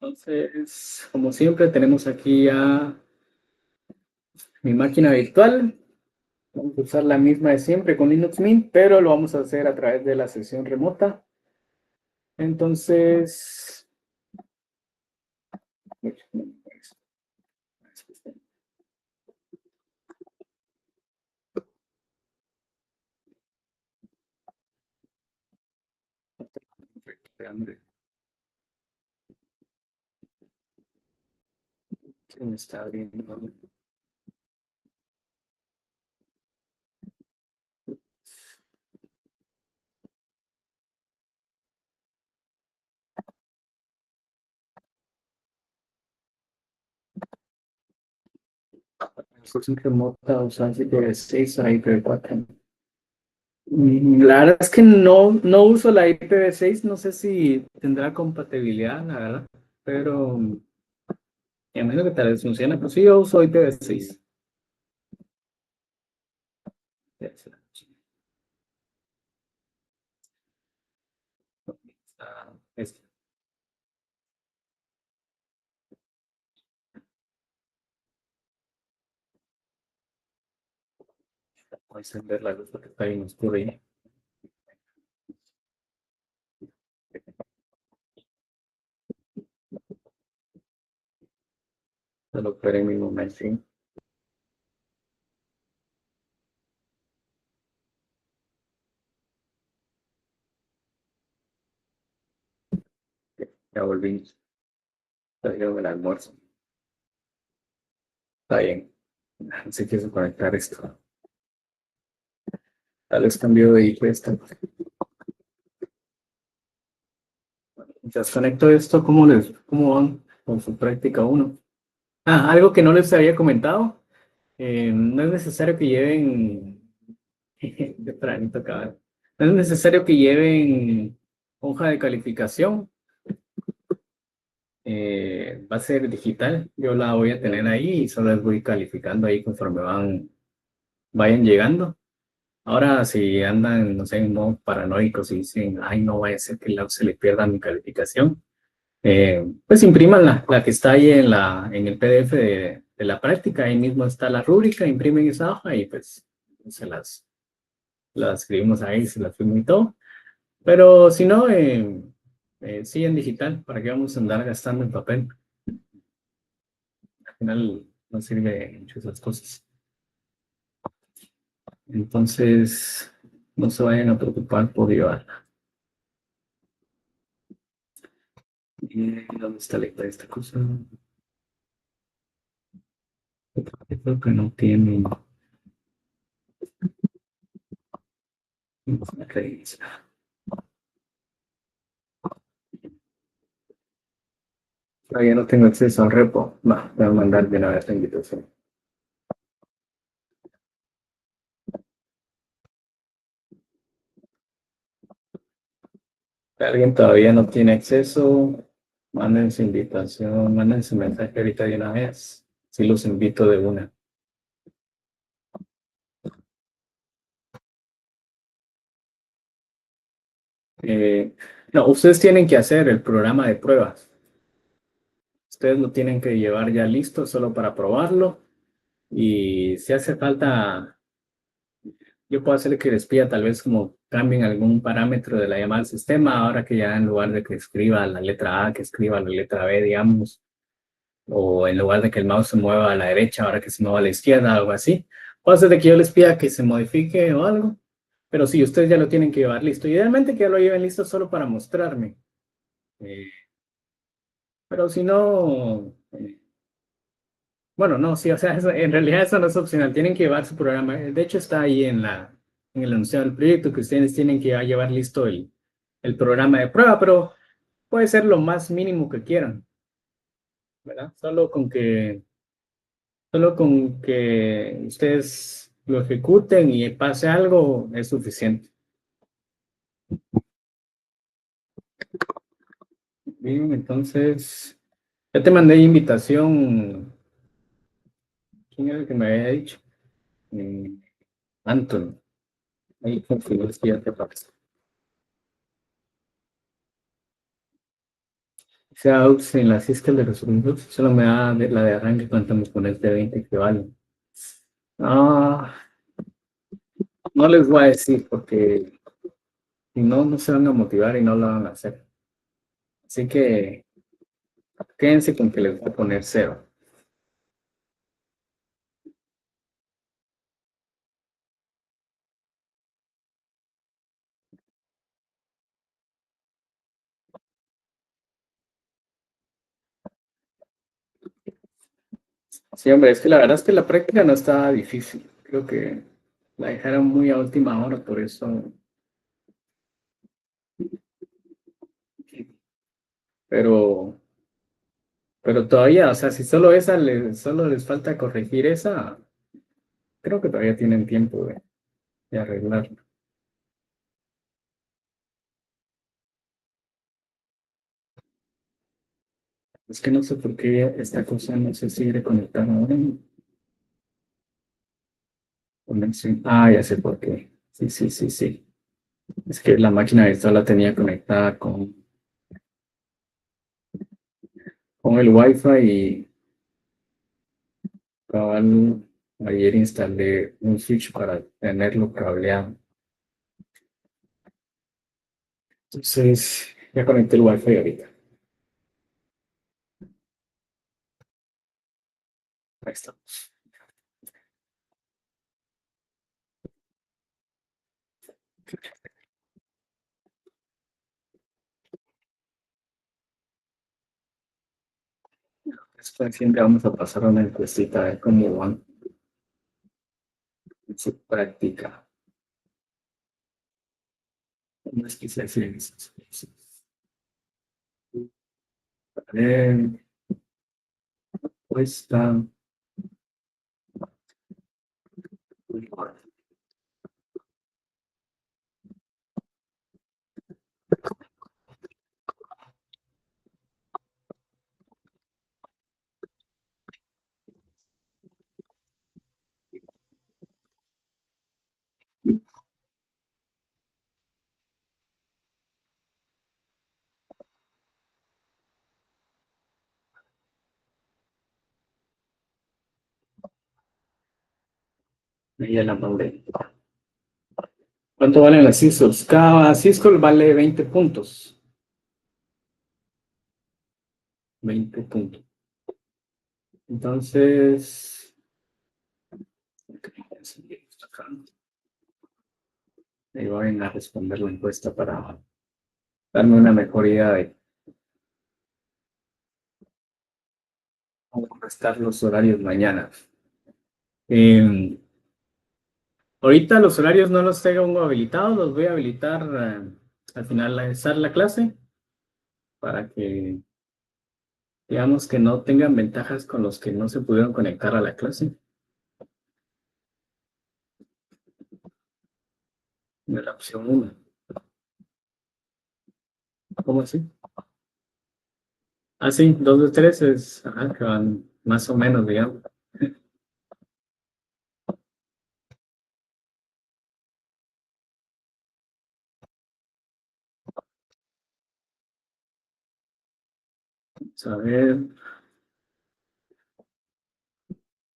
Entonces, como siempre, tenemos aquí a mi máquina virtual. Vamos a usar la misma de siempre con Linux Mint, pero lo vamos a hacer a través de la sesión remota. Entonces, se me está abriendo. Sesión remota, usar IPv6 a IPv4. La verdad es que no uso la IPv6, no sé si tendrá compatibilidad, la verdad, pero a menos que tal vez funcione, pues sí, yo uso IPv6. Este. Voy a encender la luz porque está bien oscuro ahí. Solo esperé mi momento. ¿Sí? Ya volví. Trajeron el almuerzo. Está bien. Así que se conectar esto. Tal vez cambio de IP esta. Mientras conecto esto, ¿cómo van con su práctica uno? Ah, algo que no les había comentado. No es necesario que lleven. De planito, cabrón. No es necesario que lleven hoja de calificación. Va a ser digital. Yo la voy a tener ahí y solo las voy calificando ahí conforme vayan llegando. Ahora, si andan, no sé, en modo paranoicos y dicen, ay, no vaya a ser que se le pierda mi calificación, pues impriman la que está ahí en el PDF de la práctica. Ahí mismo está la rúbrica, imprimen esa hoja y pues se las escribimos ahí, se las firmo y todo. Pero si no, sí en digital, ¿para qué vamos a andar gastando en papel? Al final no sirve mucho esas cosas. Entonces, no se vayan a preocupar por llevarla. ¿Y dónde está la letra de esta cosa? Creo que no tiene. Creencia. Todavía no tengo acceso al repo. Va, voy a mandar de una vez la invitación. Si alguien todavía no tiene acceso, manden su invitación, manden su mensaje ahorita de una vez. Si los invito de una. No, ustedes tienen que hacer el programa de pruebas. Ustedes lo tienen que llevar ya listo solo para probarlo. Y si hace falta, yo puedo hacerle que les pida tal vez como cambien algún parámetro de la llamada al sistema, ahora que ya en lugar de que escriba la letra A, que escriba la letra B, digamos, o en lugar de que el mouse se mueva a la derecha, ahora que se mueva a la izquierda, algo así. Puede ser de que yo les pida que se modifique o algo, pero sí, ustedes ya lo tienen que llevar listo. Idealmente que ya lo lleven listo solo para mostrarme. Eh, pero si no, bueno, no, sí, o sea, en realidad eso no es opcional, tienen que llevar su programa. De hecho, está ahí en el enunciado del proyecto que ustedes tienen que ya llevar listo el programa de prueba, pero puede ser lo más mínimo que quieran. ¿verdad? Solo con que ustedes lo ejecuten y pase algo es suficiente. Bien, entonces, ya te mandé invitación. ¿Quién era el que me había dicho? Mm, Anthony. Ahí confirmé si ya te aparece. O sea, ups, en las iscas de los segundos, solo me da la de arranque cuando me con este 20 que vale. Ah, no les voy a decir porque si no, no se van a motivar y no lo van a hacer. Así que quédense con que les voy a poner cero. Sí, hombre, es que la verdad es que la práctica no estaba difícil. Creo que la dejaron muy a última hora, por eso. Pero, pero todavía, o sea, si solo solo les falta corregir esa, creo que todavía tienen tiempo de arreglarlo. Es que no sé por qué esta cosa no se sigue conectando ahora. Conexión. Ah, ya sé por qué. Sí, sí, sí, sí. Es que la máquina virtual la tenía conectada con el Wi-Fi y cabal, ayer instalé un switch para tenerlo cableado. Entonces, ya conecté el Wi-Fi ahorita. Ahí está. Después siempre vamos a pasar una encuestita a ver cómo van en su práctica. No es que se hace encuesta. Ahí ya la mandé. ¿Cuánto valen las CISCOs? Cada CISCO vale 20 puntos. 20 puntos. Entonces, ahí voy a responder la encuesta para darme una mejor idea de cómo estar los horarios mañana. Eh, Ahorita los horarios no los tengo habilitados, los voy a habilitar al finalizar la clase para que digamos que no tengan ventajas con los que no se pudieron conectar a la clase. De la opción 1. ¿Cómo así? Ah, sí, 2 de 3 es, ajá, que van más o menos, digamos. Vamos a ver,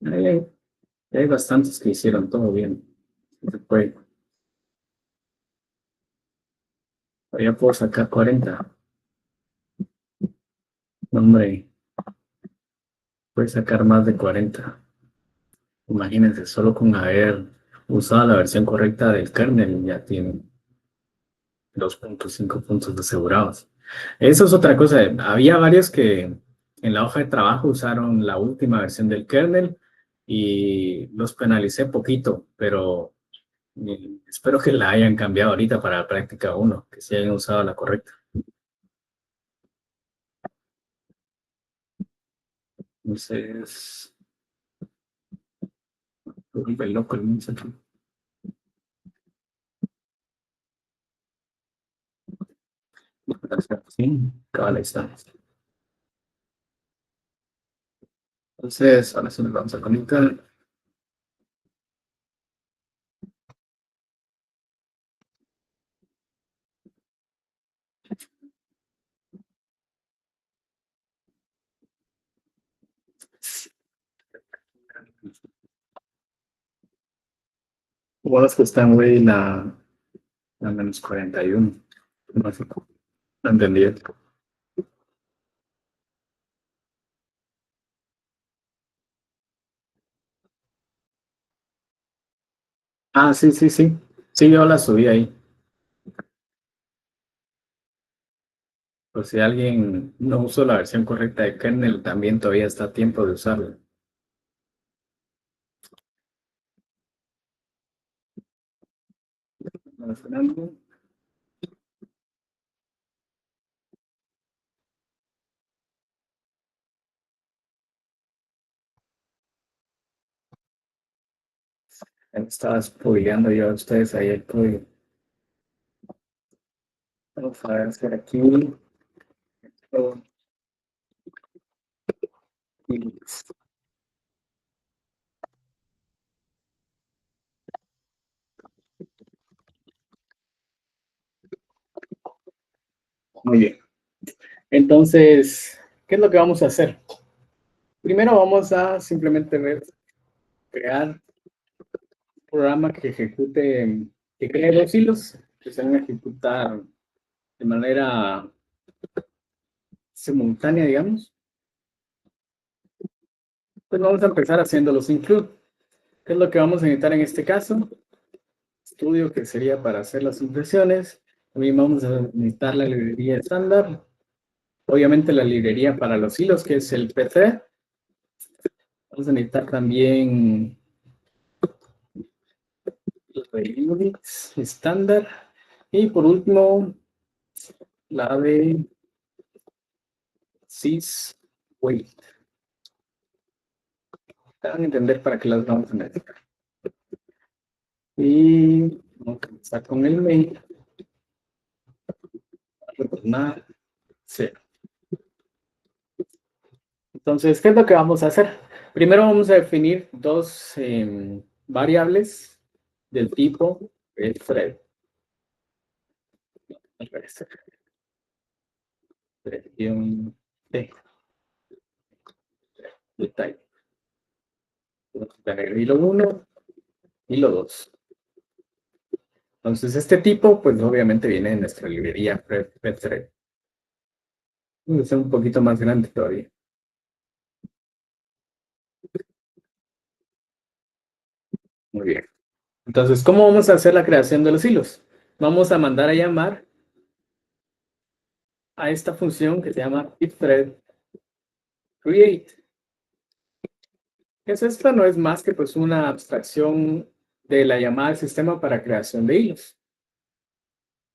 ahí hay bastantes que hicieron todo bien. Se puede. Todavía puedo sacar 40. No, hombre, puede sacar más de 40. Imagínense, solo con haber usado la versión correcta del kernel ya tienen 2.5 puntos asegurados. Eso es otra cosa. Había varios que en la hoja de trabajo usaron la última versión del kernel y los penalicé poquito, pero espero que la hayan cambiado ahorita para la práctica uno, que se hayan usado la correcta. Entonces, me vuelve loco el mensaje. Sí, cabal, ahí está. Entonces, ahora sí nos vamos a conectar. Bueno, es que están, güey, la -41. No sé, no entendí. Ah, sí, sí, sí. Sí, yo la subí ahí. Por si alguien no usó la versión correcta de kernel, también todavía está a tiempo de usarla. Fernando. Estaba spoileando yo a ustedes ahí el código. Vamos a ver, hacer aquí. Oh, y listo. Muy bien. Entonces, ¿qué es lo que vamos a hacer? Primero vamos a simplemente crear un programa que ejecute, que cree dos hilos que se van a ejecutar de manera simultánea, digamos. Pues vamos a empezar haciendo los include. ¿Qué es lo que vamos a necesitar en este caso? Estudio que sería para hacer las impresiones. También vamos a necesitar la librería estándar. Obviamente la librería para los hilos, que es el PC. Vamos a necesitar también el Unix estándar. Y por último, la de syswait. Van a entender para qué las vamos a necesitar. Y vamos a empezar con el main. Retornar cero. Entonces, ¿qué es lo que vamos a hacer? Primero vamos a definir dos variables del tipo thread. Al parecer, thread-t de type. Hilo 1, hilo 2. Entonces, este tipo, pues obviamente viene de nuestra librería pthread. Voy a ser un poquito más grande todavía. Muy bien. Entonces, ¿cómo vamos a hacer la creación de los hilos? Vamos a mandar a llamar a esta función que se llama pthread create. ¿Qué es esto? No es más que pues una abstracción de la llamada al sistema para creación de hilos,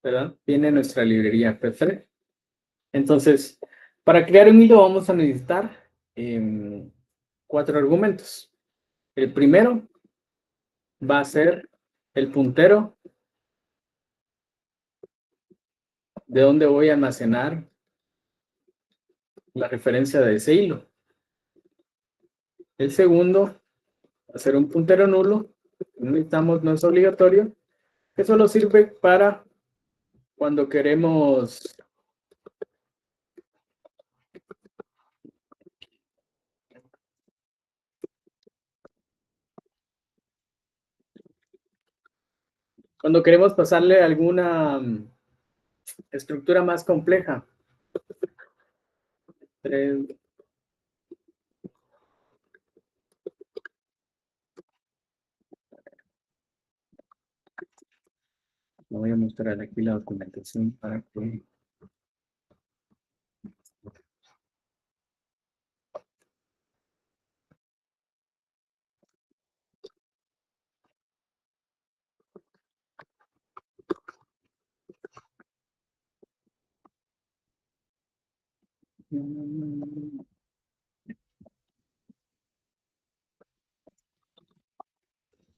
¿verdad? Viene nuestra librería pthread. Entonces, para crear un hilo vamos a necesitar cuatro argumentos. El primero va a ser el puntero de donde voy a almacenar la referencia de ese hilo. El segundo va a ser un puntero nulo. No necesitamos, no es obligatorio, que solo sirve para cuando queremos pasarle alguna estructura más compleja. Tres, voy a mostrar aquí la documentación para que...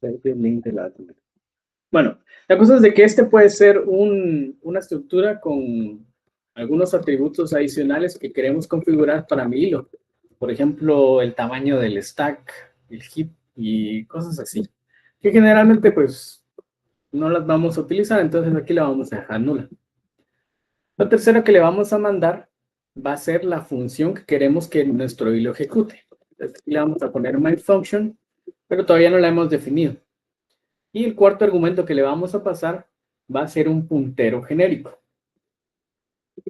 el link de la... Bueno, la cosa es de que este puede ser una estructura con algunos atributos adicionales que queremos configurar para mi hilo. Por ejemplo, el tamaño del stack, el heap y cosas así. Que generalmente pues no las vamos a utilizar, entonces aquí la vamos a dejar nula. Lo tercero que le vamos a mandar va a ser la función que queremos que nuestro hilo ejecute. Entonces, aquí le vamos a poner main function, pero todavía no la hemos definido. Y el cuarto argumento que le vamos a pasar va a ser un puntero genérico.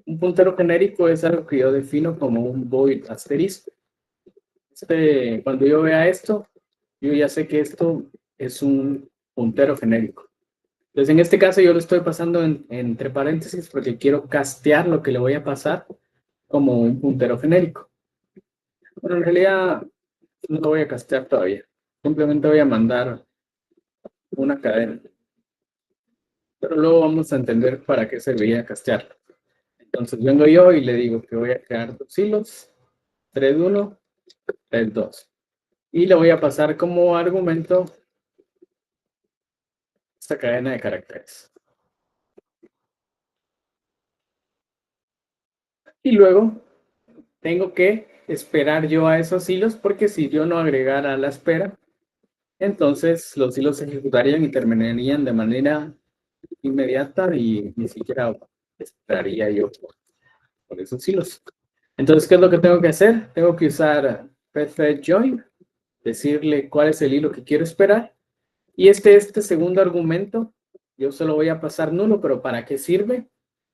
Un puntero genérico es algo que yo defino como un void asterisco. Cuando yo vea esto, yo ya sé que esto es un puntero genérico. Entonces, en este caso yo lo estoy pasando entre paréntesis porque quiero castear lo que le voy a pasar como un puntero genérico. Pero en realidad no lo voy a castear todavía. Simplemente voy a mandar una cadena. Pero luego vamos a entender para qué serviría castearlo. Entonces vengo yo y le digo que voy a crear dos hilos, thread 1, thread 2. Y le voy a pasar como argumento esta cadena de caracteres. Y luego tengo que esperar yo a esos hilos porque si yo no agregara la espera, entonces los hilos se ejecutarían y terminarían de manera inmediata y ni siquiera esperaría yo por esos hilos. Entonces, ¿qué es lo que tengo que hacer? Tengo que usar pthread_join, decirle cuál es el hilo que quiero esperar. Y este segundo argumento, yo se lo voy a pasar nulo, pero ¿para qué sirve?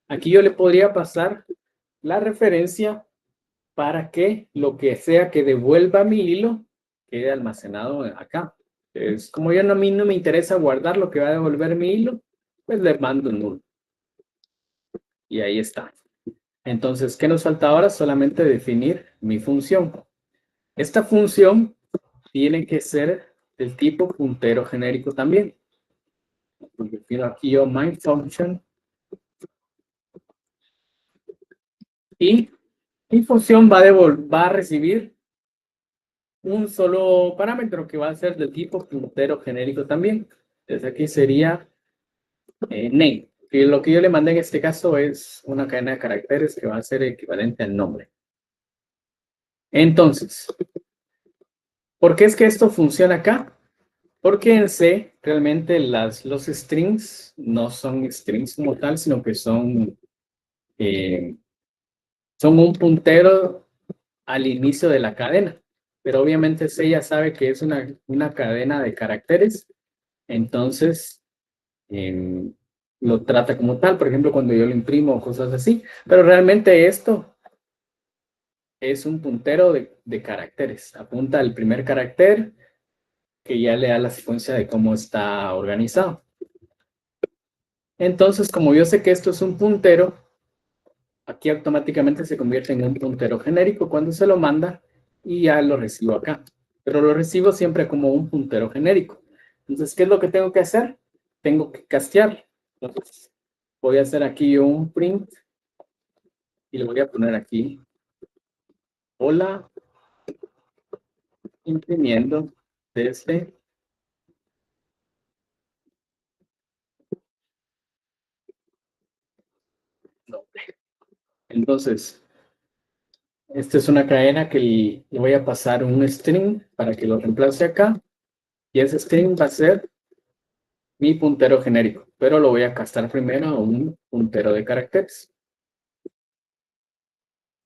Aquí yo le podría pasar la referencia para que lo que sea que devuelva mi hilo quede almacenado acá. Es como a mí no me interesa guardar lo que va a devolver mi hilo, pues le mando nulo. Y ahí está. Entonces, ¿qué nos falta ahora? Solamente definir mi función. Esta función tiene que ser del tipo puntero genérico también. Defino aquí yo main function y mi función va a recibir un solo parámetro que va a ser del tipo puntero genérico también. Entonces aquí sería name. Y lo que yo le mandé en este caso es una cadena de caracteres que va a ser equivalente al nombre. Entonces, ¿por qué es que esto funciona acá? Porque en C realmente los strings no son strings como tal, sino que eh, son un puntero al inicio de la cadena. Pero obviamente C ya sabe que es una cadena de caracteres, entonces lo trata como tal. Por ejemplo, cuando yo lo imprimo o cosas así. Pero realmente esto es un puntero de caracteres. Apunta al primer carácter que ya le da la secuencia de cómo está organizado. Entonces, como yo sé que esto es un puntero, aquí automáticamente se convierte en un puntero genérico cuando se lo manda y ya lo recibo acá. Pero lo recibo siempre como un puntero genérico. Entonces, ¿qué es lo que tengo que hacer? Tengo que castear. Entonces, voy a hacer aquí un print y le voy a poner aquí, hola, imprimiendo desde nombre. Entonces, esta es una cadena que le voy a pasar un string para que lo reemplace acá. Y ese string va a ser mi puntero genérico, pero lo voy a castar primero a un puntero de caracteres.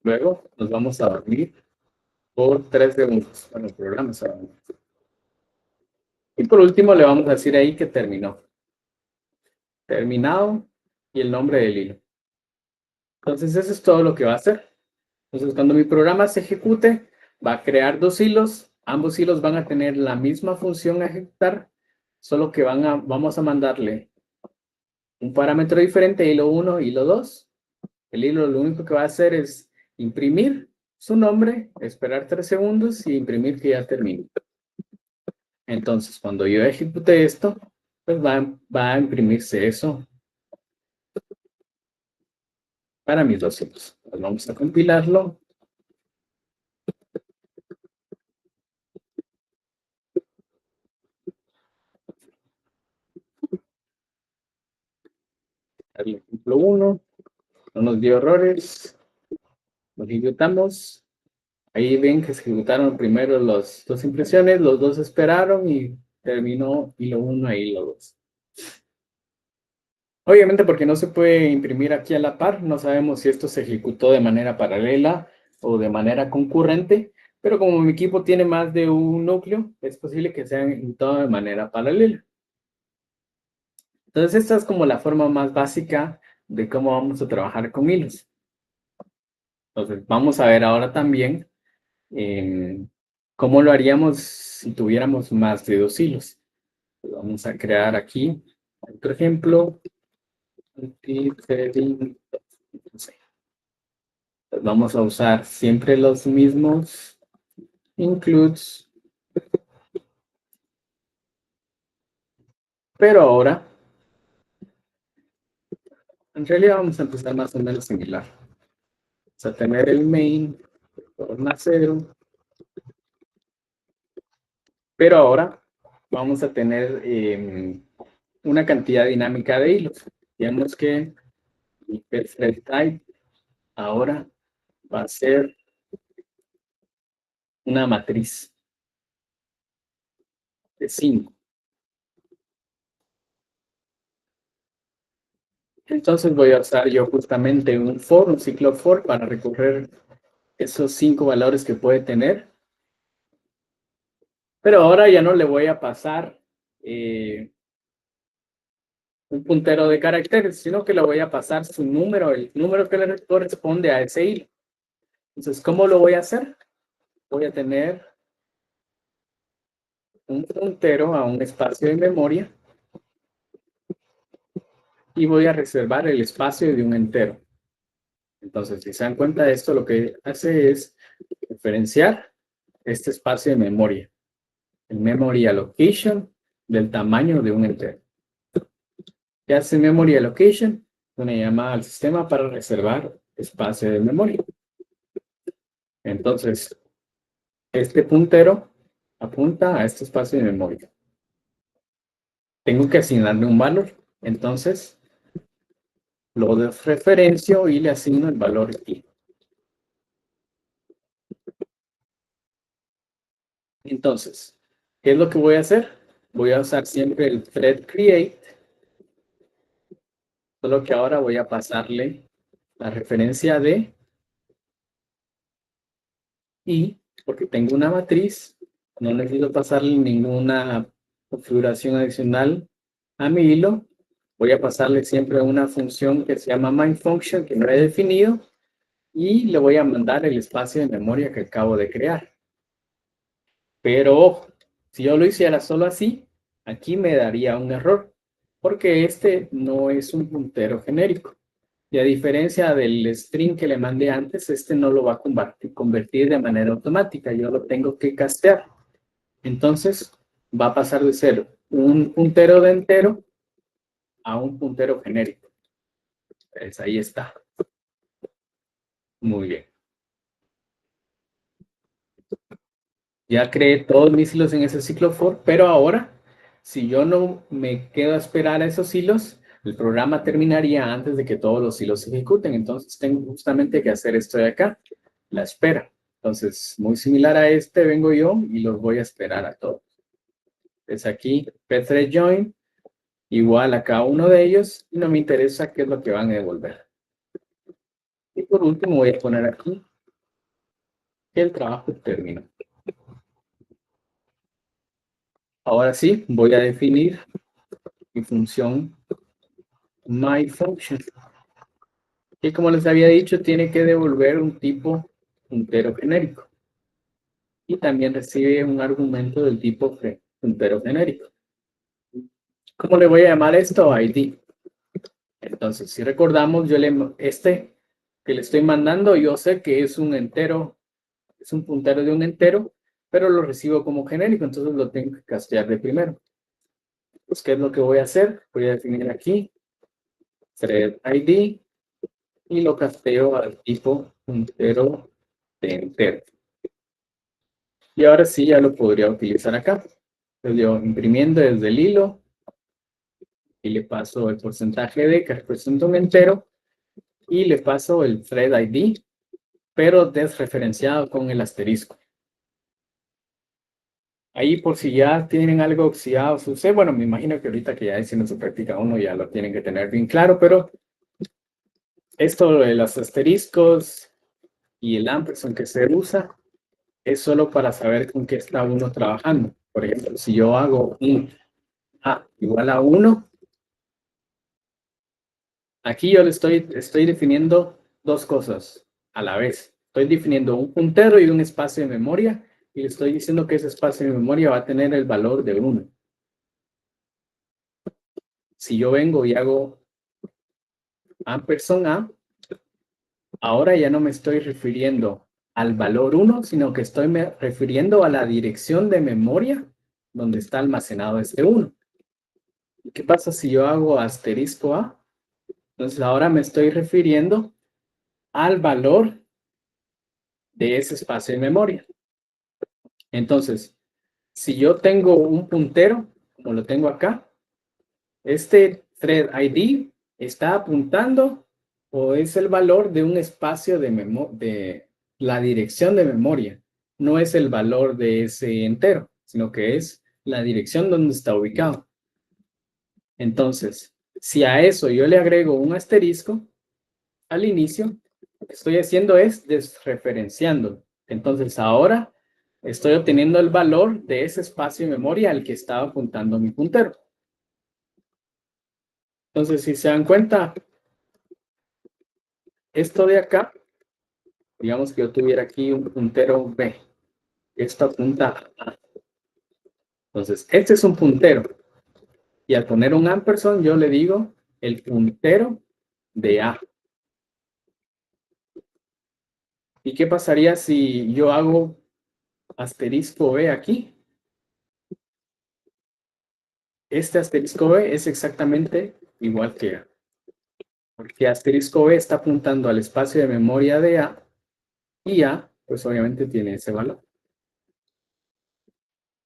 Luego nos vamos a dormir por 3 segundos. Bueno, el programa se va a dormir. Y por último le vamos a decir ahí que terminó. Terminado y el nombre del hilo. Entonces eso es todo lo que va a hacer. Entonces cuando mi programa se ejecute, va a crear dos hilos. Ambos hilos van a tener la misma función a ejecutar, solo que vamos a mandarle un parámetro diferente, hilo 1, hilo 2. El hilo lo único que va a hacer es imprimir su nombre, esperar 3 segundos y imprimir que ya termine. Entonces, cuando yo ejecute esto, pues va a imprimirse eso para mis dos hilos. Pues vamos a compilarlo. hacer el ejemplo 1. No nos dio errores. Lo ejecutamos. Ahí ven que se ejecutaron primero las dos impresiones, los dos esperaron y terminó hilo 1 e hilo 2. Obviamente porque no se puede imprimir aquí a la par, no sabemos si esto se ejecutó de manera paralela o de manera concurrente, pero como mi equipo tiene más de un núcleo, es posible que sean ejecutados de manera paralela. Entonces esta es como la forma más básica de cómo vamos a trabajar con hilos. Entonces vamos a ver ahora también cómo lo haríamos si tuviéramos más de 2 hilos. Vamos a crear aquí otro ejemplo. Vamos a usar siempre los mismos includes. Pero ahora, en realidad vamos a empezar más o menos similar. Vamos a tener el main, forma 0. Pero ahora vamos a tener una cantidad dinámica de hilos. Digamos que el thread type ahora va a ser una matriz de 5. Entonces voy a usar yo justamente un for, un ciclo for, para recorrer esos 5 valores que puede tener. Pero ahora ya no le voy a pasar un puntero de caracteres, sino que le voy a pasar su número, el número que le corresponde a ese hilo. Entonces, ¿cómo lo voy a hacer? Voy a tener un puntero a un espacio de memoria y voy a reservar el espacio de un entero. Entonces, si se dan cuenta de esto, lo que hace es referenciar este espacio de memoria, el memory allocation del tamaño de un entero. ¿Qué hace memory allocation? Una llamada al sistema para reservar espacio de memoria. Entonces, este puntero apunta a este espacio de memoria. Tengo que asignarle un valor. Entonces, lo desreferencio y le asigno el valor aquí. Entonces, ¿qué es lo que voy a hacer? Voy a usar siempre el thread create, solo que ahora voy a pasarle la referencia de y, porque tengo una matriz, no necesito pasarle ninguna configuración adicional a mi hilo. Voy a pasarle siempre una función que se llama main function, que no he definido, y le voy a mandar el espacio de memoria que acabo de crear. Pero ojo, si yo lo hiciera solo así, aquí me daría un error, porque este no es un puntero genérico. Y a diferencia del string que le mandé antes, este no lo va a convertir de manera automática. Yo lo tengo que castear. Entonces, va a pasar de ser un puntero de entero a un puntero genérico. Pues ahí está. Muy bien. Ya creé todos mis hilos en ese ciclo for, pero ahora, si yo no me quedo a esperar a esos hilos, el programa terminaría antes de que todos los hilos se ejecuten. Entonces, tengo justamente que hacer esto de acá, la espera. Entonces, muy similar a este, vengo yo y los voy a esperar a todos. Es aquí, pthread join, igual a cada uno de ellos, y no me interesa qué es lo que van a devolver. Y por último, voy a poner aquí que el trabajo terminó. Ahora sí, voy a definir mi función myFunction, que como les había dicho, tiene que devolver un tipo puntero genérico. Y también recibe un argumento del tipo puntero genérico. ¿Cómo le voy a llamar esto? ID. Entonces, si recordamos, este que le estoy mandando, yo sé que es un entero, es un puntero de un entero, pero lo recibo como genérico, entonces lo tengo que castear de primero. Pues, ¿qué es lo que voy a hacer? Voy a definir aquí thread ID y lo casteo al tipo puntero de entero. Y ahora sí ya lo podría utilizar acá. Entonces yo imprimiendo desde el hilo, y le paso el porcentaje de que representa un entero y le paso el thread ID, pero desreferenciado con el asterisco. Ahí por si ya tienen algo oxidado, sucede, bueno, me imagino que ahorita que ya haciendo su práctica uno ya lo tienen que tener bien claro, pero esto de los asteriscos y el ampersand que se usa es solo para saber con qué está uno trabajando. Por ejemplo, si yo hago un A igual a 1, aquí yo le estoy definiendo dos cosas a la vez. Estoy definiendo un puntero y un espacio de memoria y le estoy diciendo que ese espacio de memoria va a tener el valor de 1. Si yo vengo y hago ampersand A, ahora ya no me estoy refiriendo al valor 1, sino que estoy refiriendo a la dirección de memoria donde está almacenado este 1. ¿Y qué pasa si yo hago asterisco A? Entonces ahora me estoy refiriendo al valor de ese espacio de memoria. Entonces, si yo tengo un puntero, como lo tengo acá, este thread ID está apuntando o es el valor de un espacio de la dirección de memoria. No es el valor de ese entero, sino que es la dirección donde está ubicado. Entonces, si a eso yo le agrego un asterisco al inicio, lo que estoy haciendo es desreferenciando. Entonces, ahora estoy obteniendo el valor de ese espacio de memoria al que estaba apuntando mi puntero. Entonces, si se dan cuenta, esto de acá, digamos que yo tuviera aquí un puntero B. Esto apunta a A. Entonces, este es un puntero. Y al poner un ampersand, yo le digo el puntero de A. ¿Y qué pasaría si yo hago asterisco B aquí? Este asterisco B es exactamente igual que A. Porque asterisco B está apuntando al espacio de memoria de A y A, pues obviamente tiene ese valor.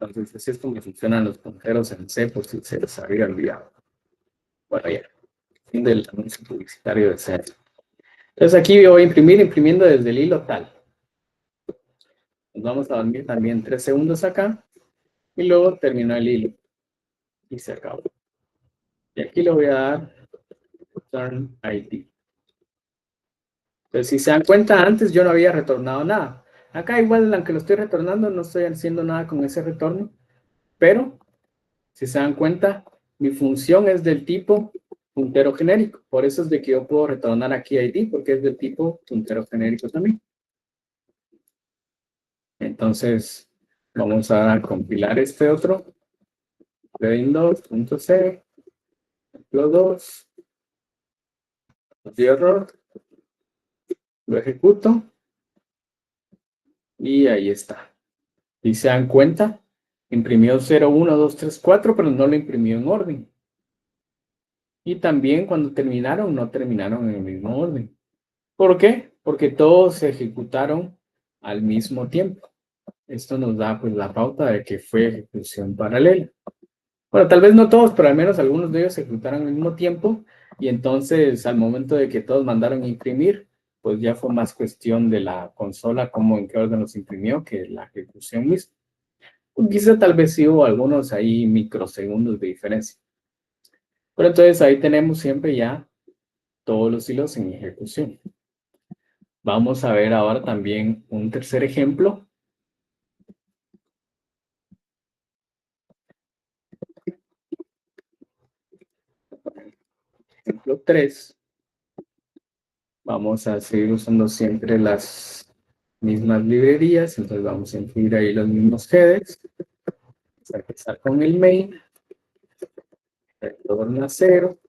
Entonces, así es como funcionan los punteros en C, por si se les había olvidado. Bueno, ya, fin del anuncio publicitario de C. Entonces, aquí yo voy a imprimir, imprimiendo desde el hilo tal. Nos vamos a dormir también 3 segundos acá y luego termino el hilo y se acabó. Y aquí le voy a dar Turn ID. Entonces, si se dan cuenta, antes yo no había retornado nada. Acá igual, aunque lo estoy retornando, no estoy haciendo nada con ese retorno. Pero, si se dan cuenta, mi función es del tipo puntero genérico. Por eso es de que yo puedo retornar aquí ID, porque es del tipo puntero genérico también. Entonces, vamos a compilar este otro. Windows.c, ejemplo 2, error, lo ejecuto y ahí está. Y se dan cuenta, imprimió 0, 1, 2, 3, 4, pero no lo imprimió en orden. Y también cuando terminaron, no terminaron en el mismo orden. ¿Por qué? Porque todos se ejecutaron al mismo tiempo. Esto nos da pues la pauta de que fue ejecución paralela. Bueno, tal vez no todos, pero al menos algunos de ellos se ejecutaron al mismo tiempo y entonces al momento de que todos mandaron a imprimir, pues ya fue más cuestión de la consola cómo en qué orden los imprimió que la ejecución misma. Quizá tal vez sí hubo algunos ahí microsegundos de diferencia. Pero entonces ahí tenemos siempre ya todos los hilos en ejecución. Vamos a ver ahora también un tercer ejemplo. Ejemplo 3. Vamos a seguir usando siempre las mismas librerías. Entonces vamos a incluir ahí los mismos headers. Vamos a empezar con el main. Retorna 0.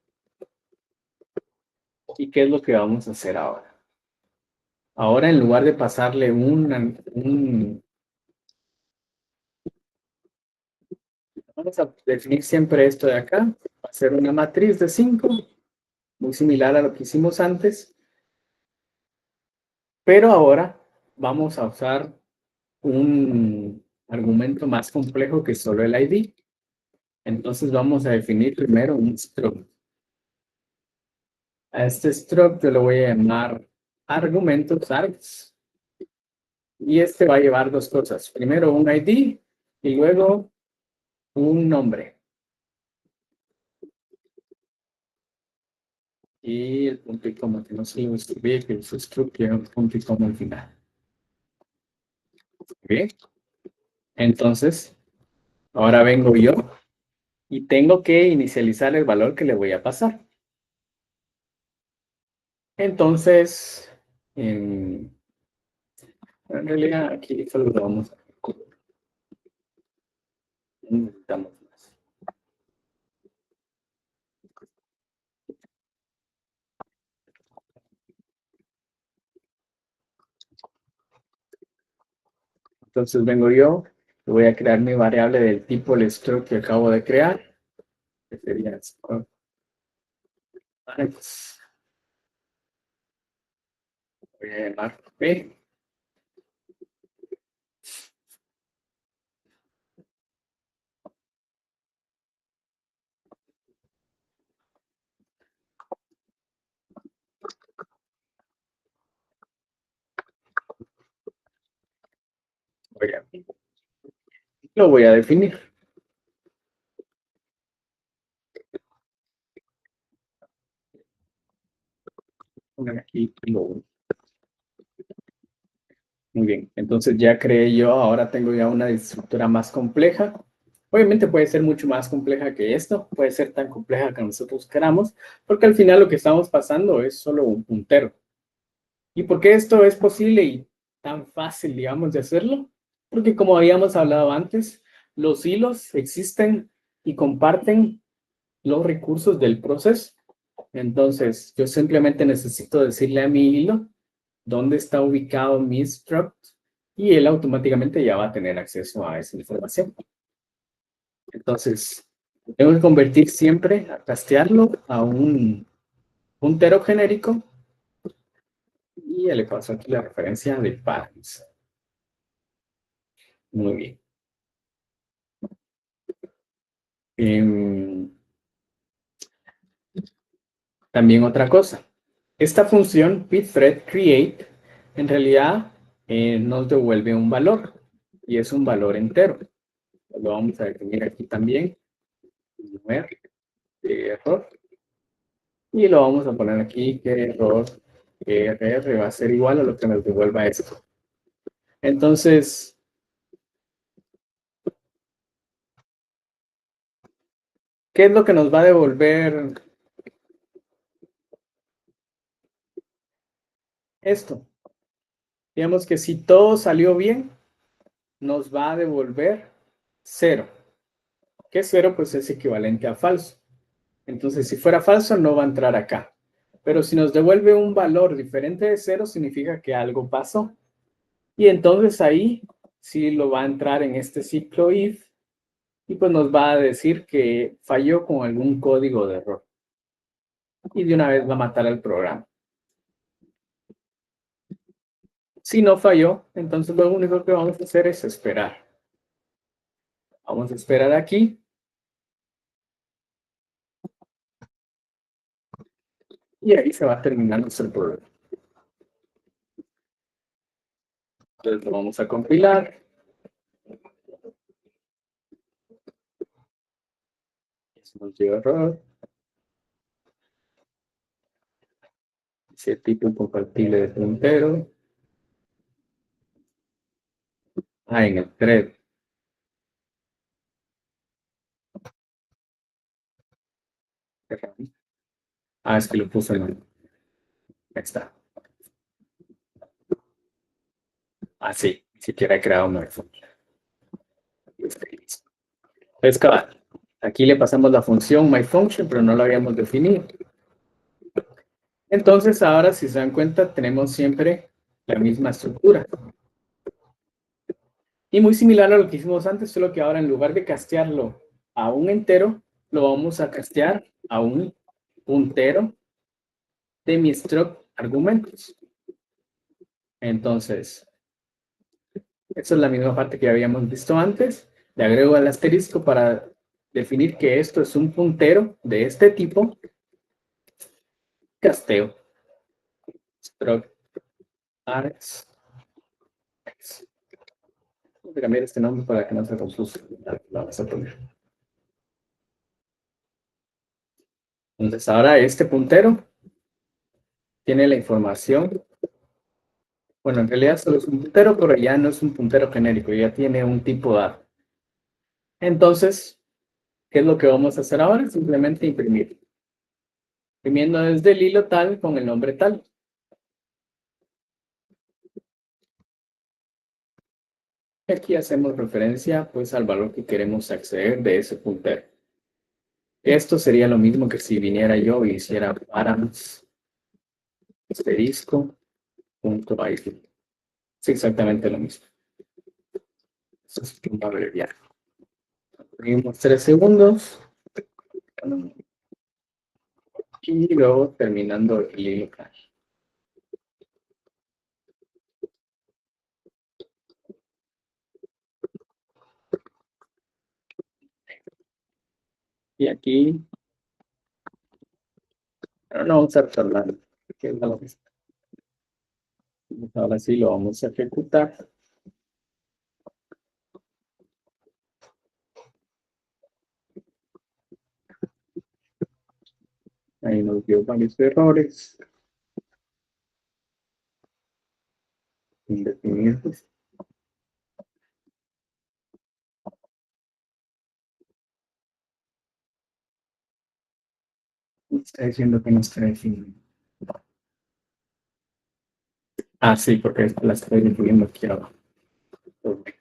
¿Y qué es lo que vamos a hacer ahora? Ahora en lugar de pasarle vamos a definir siempre esto de acá. Va a ser una matriz de 5, muy similar a lo que hicimos antes. Pero ahora vamos a usar un argumento más complejo que solo el ID. Entonces vamos a definir primero un struct. A este struct yo le voy a llamar argumentos, args. Y este va a llevar dos cosas. Primero un ID y luego un nombre. Y el punto y coma, que no se lo escribí, que el struct lleva un punto y coma al final. ¿Bien? Entonces, ahora vengo yo y tengo que inicializar el valor que le voy a pasar. Entonces, en realidad aquí solo lo vamos a... Necesitamos más. Entonces vengo yo, voy a crear mi variable del tipo el struct que acabo de crear, que sería voy a llamar P. Lo voy a definir. Pongan aquí lo. Muy bien, entonces ya creé yo, ahora tengo ya una estructura más compleja. Obviamente puede ser mucho más compleja que esto, puede ser tan compleja que nosotros queramos, porque al final lo que estamos pasando es solo un puntero. ¿Y por qué esto es posible y tan fácil, digamos, de hacerlo? Porque como habíamos hablado antes, los hilos existen y comparten los recursos del proceso. Entonces, yo simplemente necesito decirle a mi hilo dónde está ubicado mi struct y él automáticamente ya va a tener acceso a esa información. Entonces, tengo que convertir siempre, a castearlo a un puntero genérico y ya le paso aquí la referencia de parents. Muy bien. También otra cosa. Esta función pthread_create en realidad nos devuelve un valor y es un valor entero. Lo vamos a definir aquí también. Numer de error. Y lo vamos a poner aquí que error RR va a ser igual a lo que nos devuelva esto. Entonces, ¿qué es lo que nos va a devolver esto? Digamos que si todo salió bien, nos va a devolver 0. ¿Qué es 0? Pues es equivalente a falso. Entonces, si fuera falso, no va a entrar acá. Pero si nos devuelve un valor diferente de 0, significa que algo pasó. Y entonces ahí sí lo va a entrar en este ciclo if y pues nos va a decir que falló con algún código de error. Y de una vez va a matar al programa. Si no falló, entonces lo único que vamos a hacer es esperar. Vamos a esperar aquí. Y ahí se va a terminar nuestro programa. Entonces lo vamos a compilar. Nos dio error. Dice tipo incompatible de puntero. En el thread. Es que lo puse mal. Ahí está. Sí, ni siquiera he creado una función. Es cabal. Aquí le pasamos la función myFunction, pero no la habíamos definido. Entonces, ahora, si se dan cuenta, tenemos siempre la misma estructura. Y muy similar a lo que hicimos antes, solo que ahora en lugar de castearlo a un entero, lo vamos a castear a un puntero de mi struct argumentos. Entonces, esa es la misma parte que habíamos visto antes. Le agrego el asterisco para definir que esto es un puntero de este tipo, casteo, struct args. Voy a cambiar este nombre para que no se confusa. Lo vamos a poner. Entonces ahora este puntero tiene la información. Bueno, en realidad solo es un puntero, pero ya no es un puntero genérico, ya tiene un tipo dado. Entonces, ¿qué es lo que vamos a hacer ahora? Simplemente imprimir. Imprimiendo desde el hilo tal con el nombre tal. Aquí hacemos referencia pues al valor que queremos acceder de ese puntero. Esto sería lo mismo que si viniera yo y hiciera params asterisco punto id. Es exactamente lo mismo. Esto es un abreviar. Seguimos 3 segundos. Y luego terminando el hilo cache. Y aquí, pero no vamos a retornar. Ahora sí lo vamos a ejecutar. Ahí nos dio varios errores. Indefinidos. Está diciendo que no está definido. Ah, sí, porque la estoy incluyendo aquí abajo. Okay.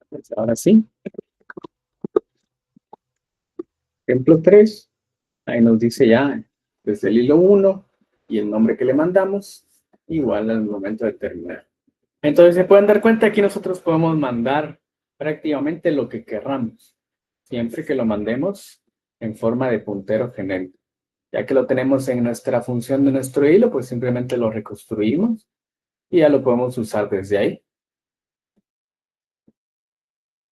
Pues ahora sí. Ejemplo 3. Ahí nos dice ya desde el hilo 1 y el nombre que le mandamos, igual al momento de terminar. Entonces se pueden dar cuenta, aquí nosotros podemos mandar prácticamente lo que querramos, siempre que lo mandemos en forma de puntero genérico. Ya que lo tenemos en nuestra función de nuestro hilo, pues simplemente lo reconstruimos y ya lo podemos usar desde ahí.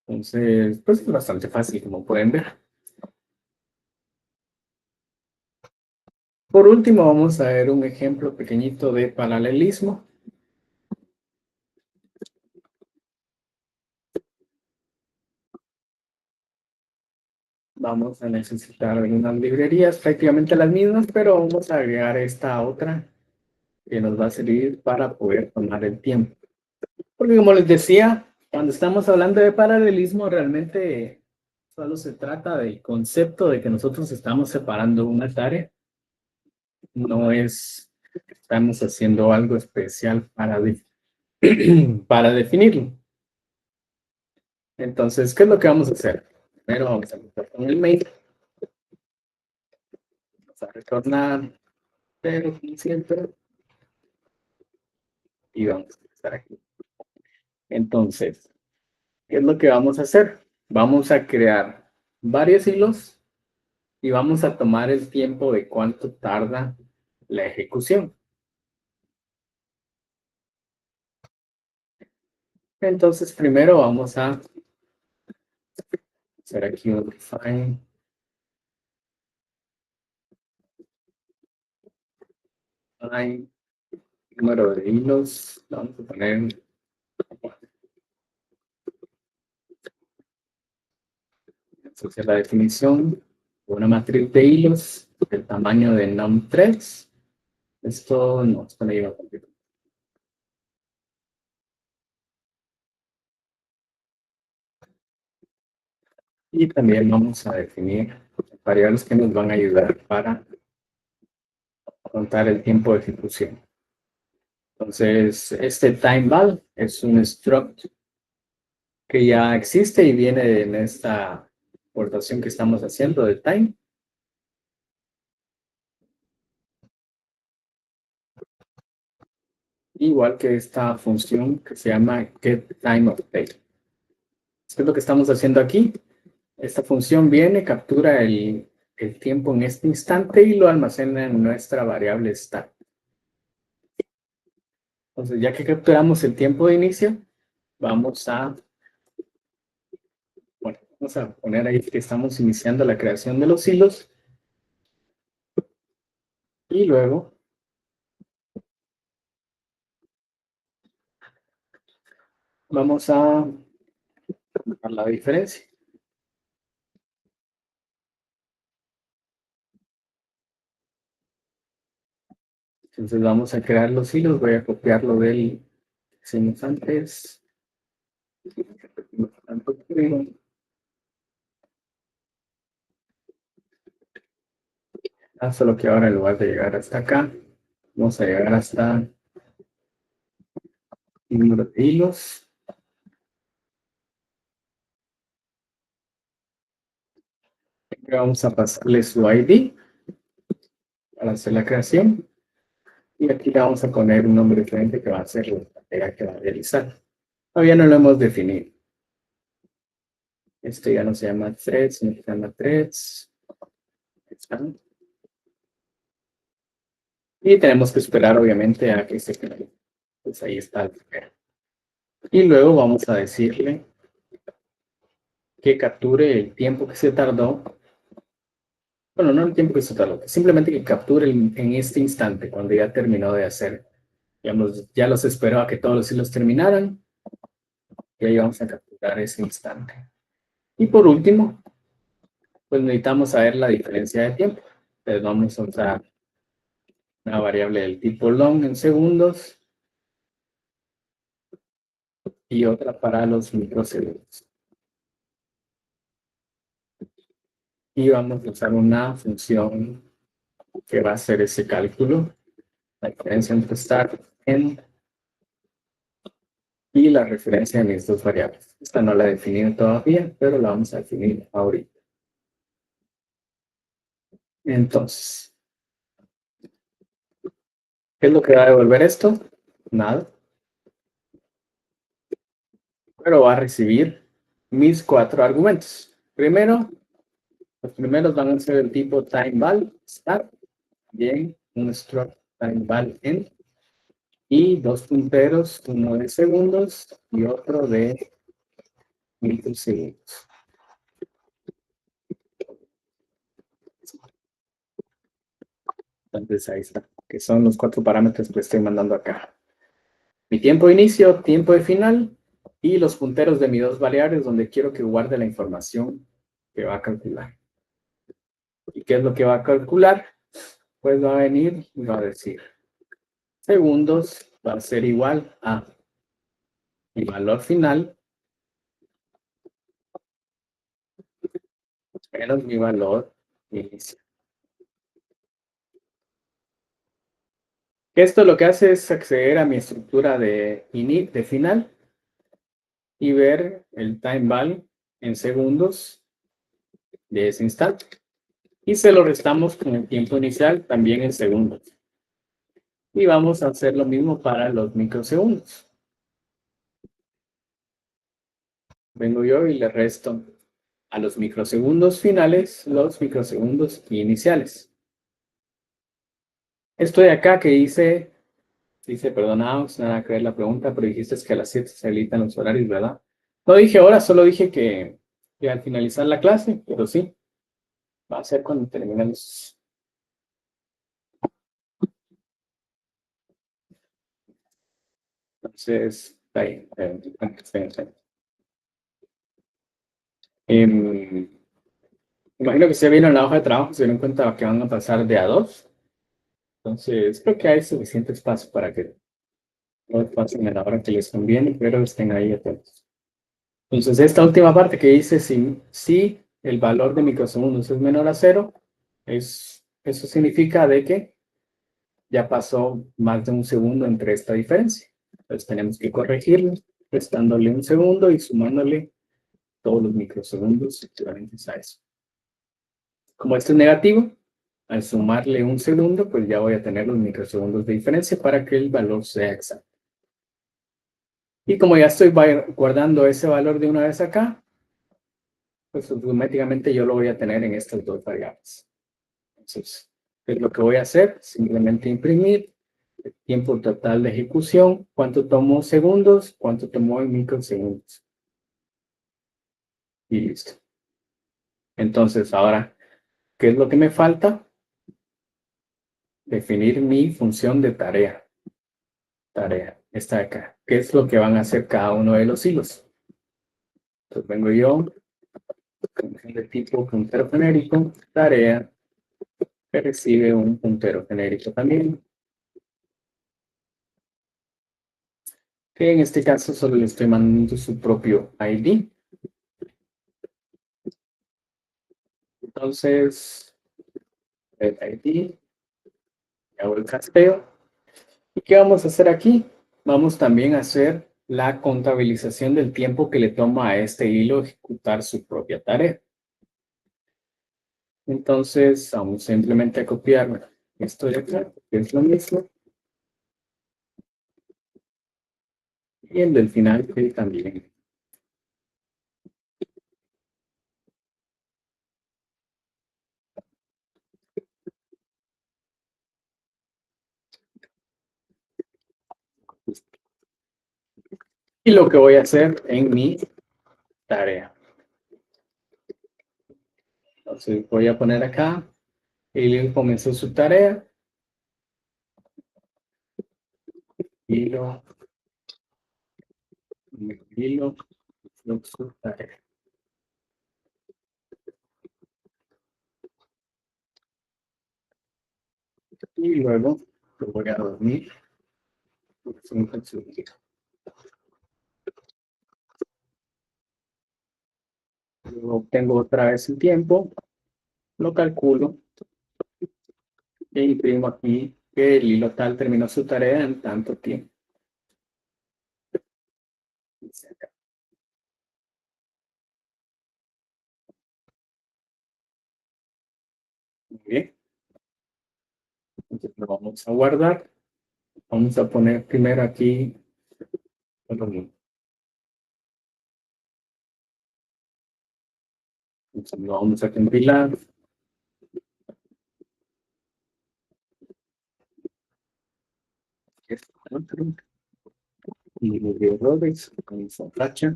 Entonces, pues es bastante fácil, como pueden ver. Por último, vamos a ver un ejemplo pequeñito de paralelismo. Vamos a necesitar algunas librerías, prácticamente las mismas, pero vamos a agregar esta otra que nos va a servir para poder tomar el tiempo. Porque como les decía, cuando estamos hablando de paralelismo, realmente solo se trata del concepto de que nosotros estamos separando una tarea. No es, estamos haciendo algo especial para definirlo. Entonces, ¿qué es lo que vamos a hacer? Primero vamos a empezar con el main. Vamos a retornar, pero como siempre. Y vamos a empezar aquí. Entonces, ¿qué es lo que vamos a hacer? Vamos a crear varios hilos y vamos a tomar el tiempo de cuánto tarda la ejecución. Entonces, primero vamos a hacer aquí un define. Hay número de hilos. Vamos a poner asociar la definición de una matriz de hilos del tamaño de num3. Esto no, esto me lleva a complicar. Y también vamos a definir variables que nos van a ayudar para contar el tiempo de ejecución. Entonces, este timeval es un struct que ya existe y viene en esta importación que estamos haciendo de time. Igual que esta función que se llama getTimeOfDate. ¿Qué es lo que estamos haciendo aquí? Esta función viene, captura el tiempo en este instante y lo almacena en nuestra variable start. Entonces, ya que capturamos el tiempo de inicio, vamos a, bueno, vamos a poner ahí que estamos iniciando la creación de los hilos y luego vamos a marcar la diferencia. Entonces vamos a crear los hilos, voy a copiarlo del que hicimos antes. Solo que ahora en lugar de llegar hasta acá, vamos a llegar hasta el número de hilos. Vamos a pasarle su ID para hacer la creación. Y aquí le vamos a poner un nombre diferente que va a ser la tarea que va a realizar. Todavía no lo hemos definido. Esto ya no se llama threads, sino que se llama threads. Y tenemos que esperar, obviamente, a que se cree. Pues ahí está el primero. Y luego vamos a decirle que capture el tiempo que se tardó. Bueno, no el tiempo que se tardó, simplemente que capture en este instante, cuando ya terminó de hacer. Digamos, ya los esperó a que todos los hilos terminaran. Y ahí vamos a capturar ese instante. Y por último, pues necesitamos saber la diferencia de tiempo. Entonces vamos a usar una variable del tipo long en segundos y otra para los microsegundos. Y vamos a usar una función que va a hacer ese cálculo, la diferencia entre start, end y la referencia de mis dos variables. Esta no la he definido todavía, pero la vamos a definir ahorita. Entonces, ¿qué es lo que va a devolver esto? Nada. Pero va a recibir mis 4 argumentos. Primero, los primeros van a ser el tipo timeVal, start, bien, un struct timeVal end, y 2 punteros, uno de segundos y otro de microsegundos. Entonces ahí está, que son los 4 parámetros que estoy mandando acá. Mi tiempo de inicio, tiempo de final y los punteros de mis dos variables donde quiero que guarde la información que va a calcular. ¿Y qué es lo que va a calcular? Pues va a venir y va a decir segundos va a ser igual a mi valor final menos mi valor inicial. Esto lo que hace es acceder a mi estructura de init, de final, y ver el time value en segundos de ese instante. Y se lo restamos con el tiempo inicial también en segundos. Y vamos a hacer lo mismo para los microsegundos. Vengo yo y le resto a los microsegundos finales los microsegundos iniciales. Esto de acá que dice, perdona, nada que ver la pregunta, pero dijiste que a las 7 se habilitan los horarios, ¿verdad? No dije ahora, solo dije que al finalizar la clase, pero sí, va a ser cuando terminemos. Entonces, ahí, imagino que si ya vieron la hoja de trabajo, se dieron cuenta que van a pasar de a 2. Entonces, creo que hay suficiente espacio para que no pasen a la hora que les conviene, pero estén ahí atentos. Entonces, esta última parte que dice si el valor de microsegundos es menor a 0, eso significa de que ya pasó más de un segundo entre esta diferencia. Entonces, tenemos que corregirlo, restándole un segundo y sumándole todos los microsegundos equivalentes a eso. Como esto es negativo, al sumarle un segundo, pues ya voy a tener los microsegundos de diferencia para que el valor sea exacto. Y como ya estoy guardando ese valor de una vez acá, pues automáticamente yo lo voy a tener en estas dos variables. Entonces, ¿qué es lo que voy a hacer? Simplemente imprimir tiempo total de ejecución, cuánto tomó segundos, cuánto tomó en microsegundos. Y listo. Entonces, ahora, ¿qué es lo que me falta? Definir mi función de tarea. Tarea, está acá. ¿Qué es lo que van a hacer cada uno de los hilos? Entonces vengo yo, función de tipo puntero genérico, tarea, que recibe un puntero genérico también. Que en este caso solo le estoy mandando su propio ID. Entonces, el ID, hago el casteo. ¿Y qué vamos a hacer aquí? Vamos también a hacer la contabilización del tiempo que le toma a este hilo ejecutar su propia tarea. Entonces, vamos simplemente a copiar esto de acá, que es lo mismo. Y el del final, que también. Y lo que voy a hacer en mi tarea. Entonces, voy a poner acá, hilo comenzó su tarea. Hilo, hilo, su tarea. Y luego lo voy a dormir. Luego obtengo otra vez el tiempo, lo calculo e imprimo aquí que el hilo tal terminó su tarea en tanto tiempo. Muy bien. Entonces lo vamos a guardar. Vamos a poner primero aquí lo mismo. Entonces lo vamos a compilar. Y de errores con esa tacha.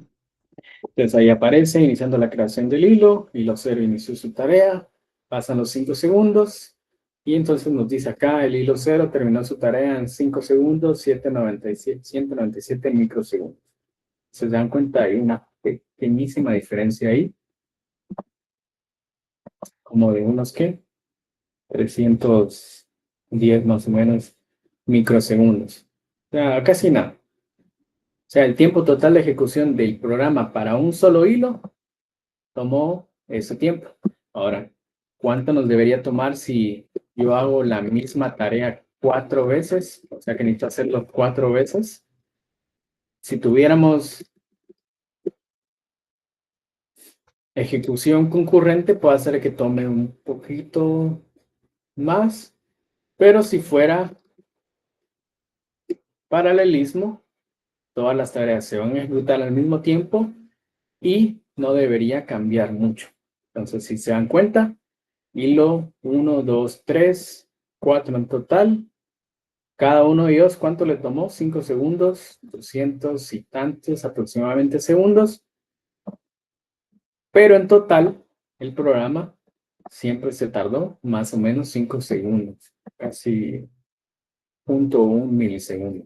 Entonces ahí aparece iniciando la creación del hilo, hilo 0 inició su tarea, pasan los 5 segundos y entonces nos dice acá el hilo 0 terminó su tarea en 5 segundos, 197 microsegundos. ¿Se dan cuenta? Hay una pequeñísima diferencia ahí, como de unos, ¿qué? 310 más o menos microsegundos. O sea, casi nada. O sea, el tiempo total de ejecución del programa para un solo hilo tomó ese tiempo. Ahora, ¿cuánto nos debería tomar si yo hago la misma tarea 4 veces? O sea, que necesito hacerlo 4 veces. Si tuviéramos ejecución concurrente, puede ser que tome un poquito más, pero si fuera paralelismo, todas las tareas se van a ejecutar al mismo tiempo y no debería cambiar mucho. Entonces, si se dan cuenta, hilo 1, 2, 3, 4 en total. Cada uno de ellos, ¿cuánto le tomó? 5 segundos, 200 y tantos aproximadamente segundos. Pero en total, el programa siempre se tardó más o menos 5 segundos, casi 0.1 milisegundo.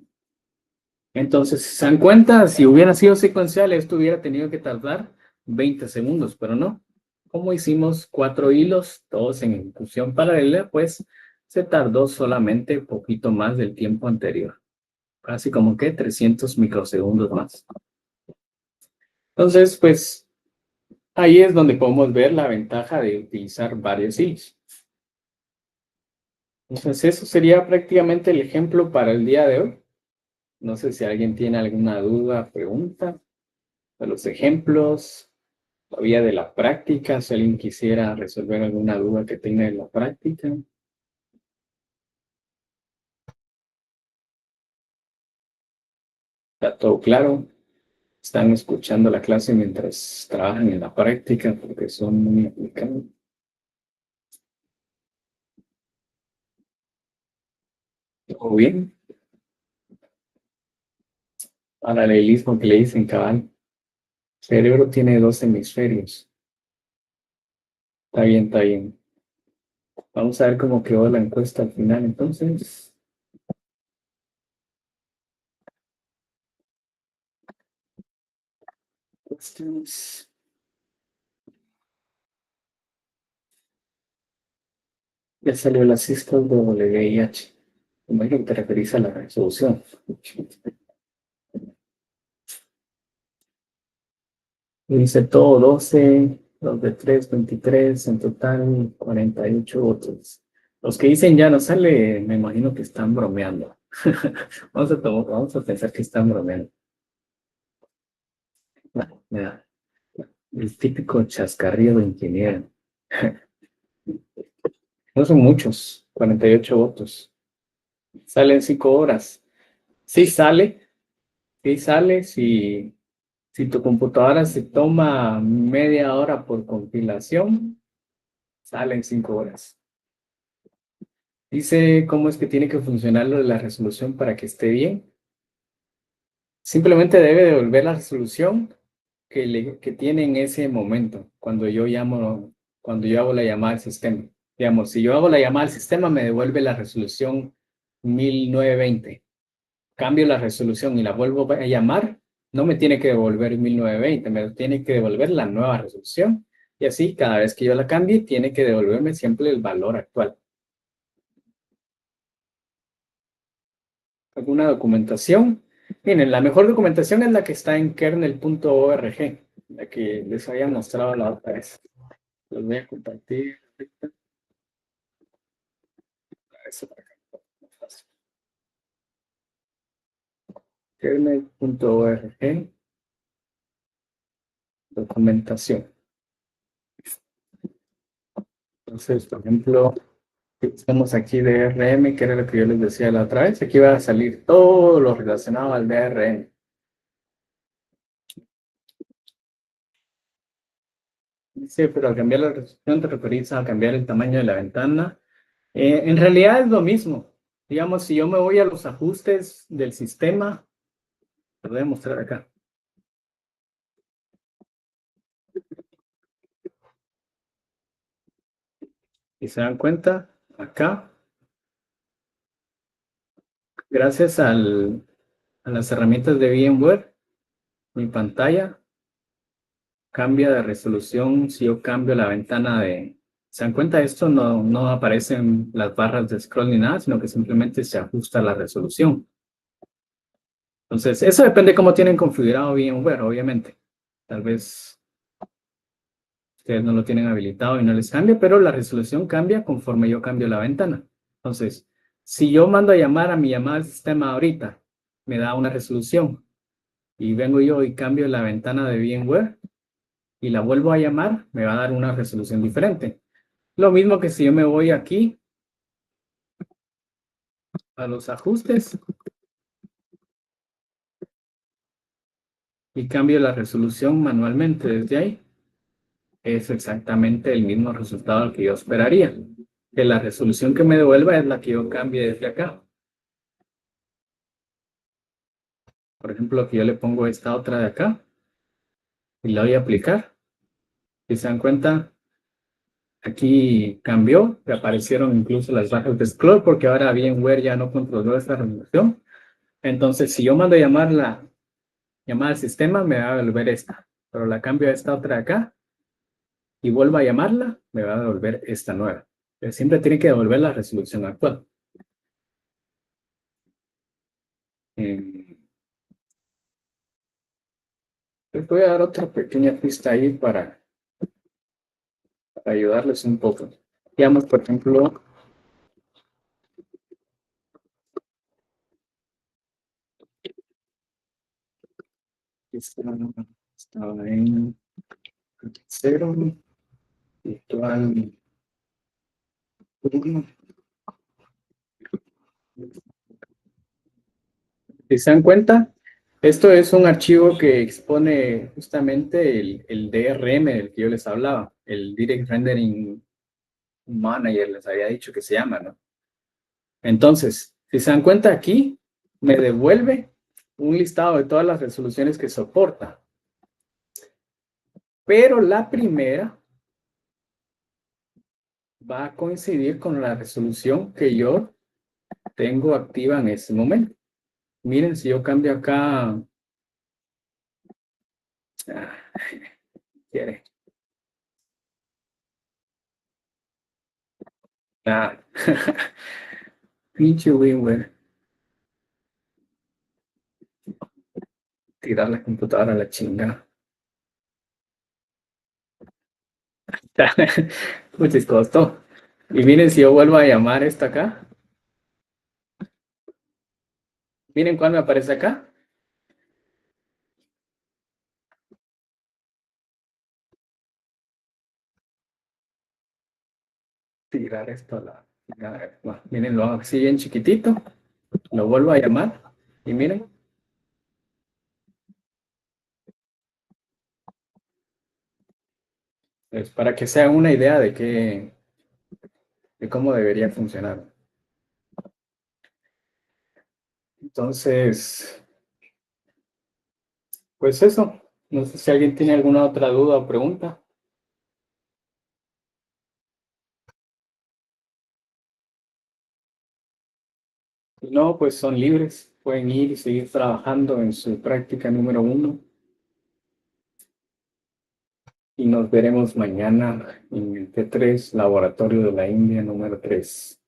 Entonces, si se dan cuenta, si hubiera sido secuencial, esto hubiera tenido que tardar 20 segundos, pero no. Como hicimos 4 hilos, todos en ejecución paralela, pues se tardó solamente un poquito más del tiempo anterior. Casi como que 300 microsegundos más. Entonces, pues ahí es donde podemos ver la ventaja de utilizar varios hilos. Entonces, eso sería prácticamente el ejemplo para el día de hoy. No sé si alguien tiene alguna duda, pregunta de los ejemplos, todavía de la práctica, si alguien quisiera resolver alguna duda que tenga de la práctica. ¿Está todo claro? ¿Están escuchando la clase mientras trabajan en la práctica porque son muy aplicados? ¿Todo bien? Paralelismo que le dicen, cabal. El cerebro tiene dos hemisferios. Está bien, está bien. Vamos a ver cómo quedó la encuesta al final, entonces. Cuestiones. Ya salió la cisco de WIH. Imagino que te referís a la resolución. Dice todo 12, los de 3, 23, en total 48 votos. Los que dicen ya no sale, me imagino que están bromeando. Vamos a pensar que están bromeando. No, mira, el típico chascarrillo de ingeniero. No son muchos, 48 votos. Salen 5 horas. Sí sale, sí sale, si tu computadora se toma media hora por compilación, salen 5 horas. Dice cómo es que tiene que funcionar lo de la resolución para que esté bien. Simplemente debe devolver la resolución que tiene en ese momento, cuando yo hago la llamada al sistema. Digamos, si yo hago la llamada al sistema, me devuelve la resolución 1920. Cambio la resolución y la vuelvo a llamar, no me tiene que devolver 1920, me tiene que devolver la nueva resolución. Y así, cada vez que yo la cambie, tiene que devolverme siempre el valor actual. ¿Alguna documentación? Miren, la mejor documentación es la que está en kernel.org, la que les había mostrado la otra vez. Los voy a compartir ahorita. Eso para acá, más fácil. Kernel.org, documentación. Entonces, por ejemplo, estamos aquí DRM, que era lo que yo les decía la otra vez. Aquí va a salir todo lo relacionado al DRM. Sí, pero al cambiar la resolución te referís a cambiar el tamaño de la ventana. En realidad es lo mismo. Digamos, si yo me voy a los ajustes del sistema, lo voy a mostrar acá. Y se dan cuenta, acá, gracias a las herramientas de VMware, mi pantalla cambia de resolución si yo cambio la ventana de... ¿Se dan cuenta? Esto no aparecen las barras de scroll ni nada, sino que simplemente se ajusta la resolución. Entonces, eso depende de cómo tienen configurado VMware, obviamente. Tal vez ustedes no lo tienen habilitado y no les cambia, pero la resolución cambia conforme yo cambio la ventana. Entonces, si yo mando a llamar a mi llamada al sistema ahorita, me da una resolución y vengo yo y cambio la ventana de VMware y la vuelvo a llamar, me va a dar una resolución diferente. Lo mismo que si yo me voy aquí a los ajustes y cambio la resolución manualmente desde ahí, es exactamente el mismo resultado que yo esperaría. Que la resolución que me devuelva es la que yo cambie desde acá. Por ejemplo, que yo le pongo esta otra de acá y la voy a aplicar. Si se dan cuenta, aquí cambió, que aparecieron incluso las barras de scroll porque ahora VMware ya no controló esta resolución. Entonces, si yo mando a llamar al sistema, me va a devolver esta. Pero la cambio a esta otra de acá y vuelvo a llamarla, me va a devolver esta nueva. Pero siempre tiene que devolver la resolución actual. Les voy a dar otra pequeña pista ahí para ayudarles un poco. Digamos, por ejemplo, estaba en 0, virtual 1. Si se dan cuenta, esto es un archivo que expone justamente el DRM del que yo les hablaba, el Direct Rendering Manager, les había dicho que se llama, ¿no? Entonces, si se dan cuenta aquí, me devuelve un listado de todas las resoluciones que soporta. Pero la primera va a coincidir con la resolución que yo tengo activa en este momento. Miren, si yo cambio acá, ah, quiere. Ah, pinche WinWare, tirar la computadora a la chinga. Muchas costó. Y miren, si yo vuelvo a llamar esta acá, miren cuál me aparece acá. Tirar esto a la... Bueno, miren, lo hago así bien chiquitito, lo vuelvo a llamar y miren, es para que se hagan una idea de qué, de cómo debería funcionar. Entonces, pues eso. No sé si alguien tiene alguna otra duda o pregunta. Si no, pues son libres. Pueden ir y seguir trabajando en su práctica número 1. Y nos veremos mañana en el T3, Laboratorio de la India número 3.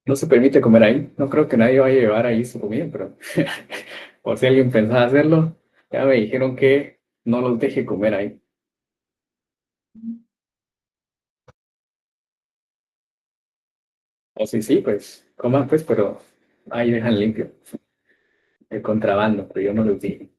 No se permite comer ahí. No creo que nadie vaya a llevar ahí su comida, pero por si alguien pensaba hacerlo, ya me dijeron que no los deje comer ahí. O sí, sí, pues coman pues, pero ahí dejan limpio el contrabando, pero yo no los dije.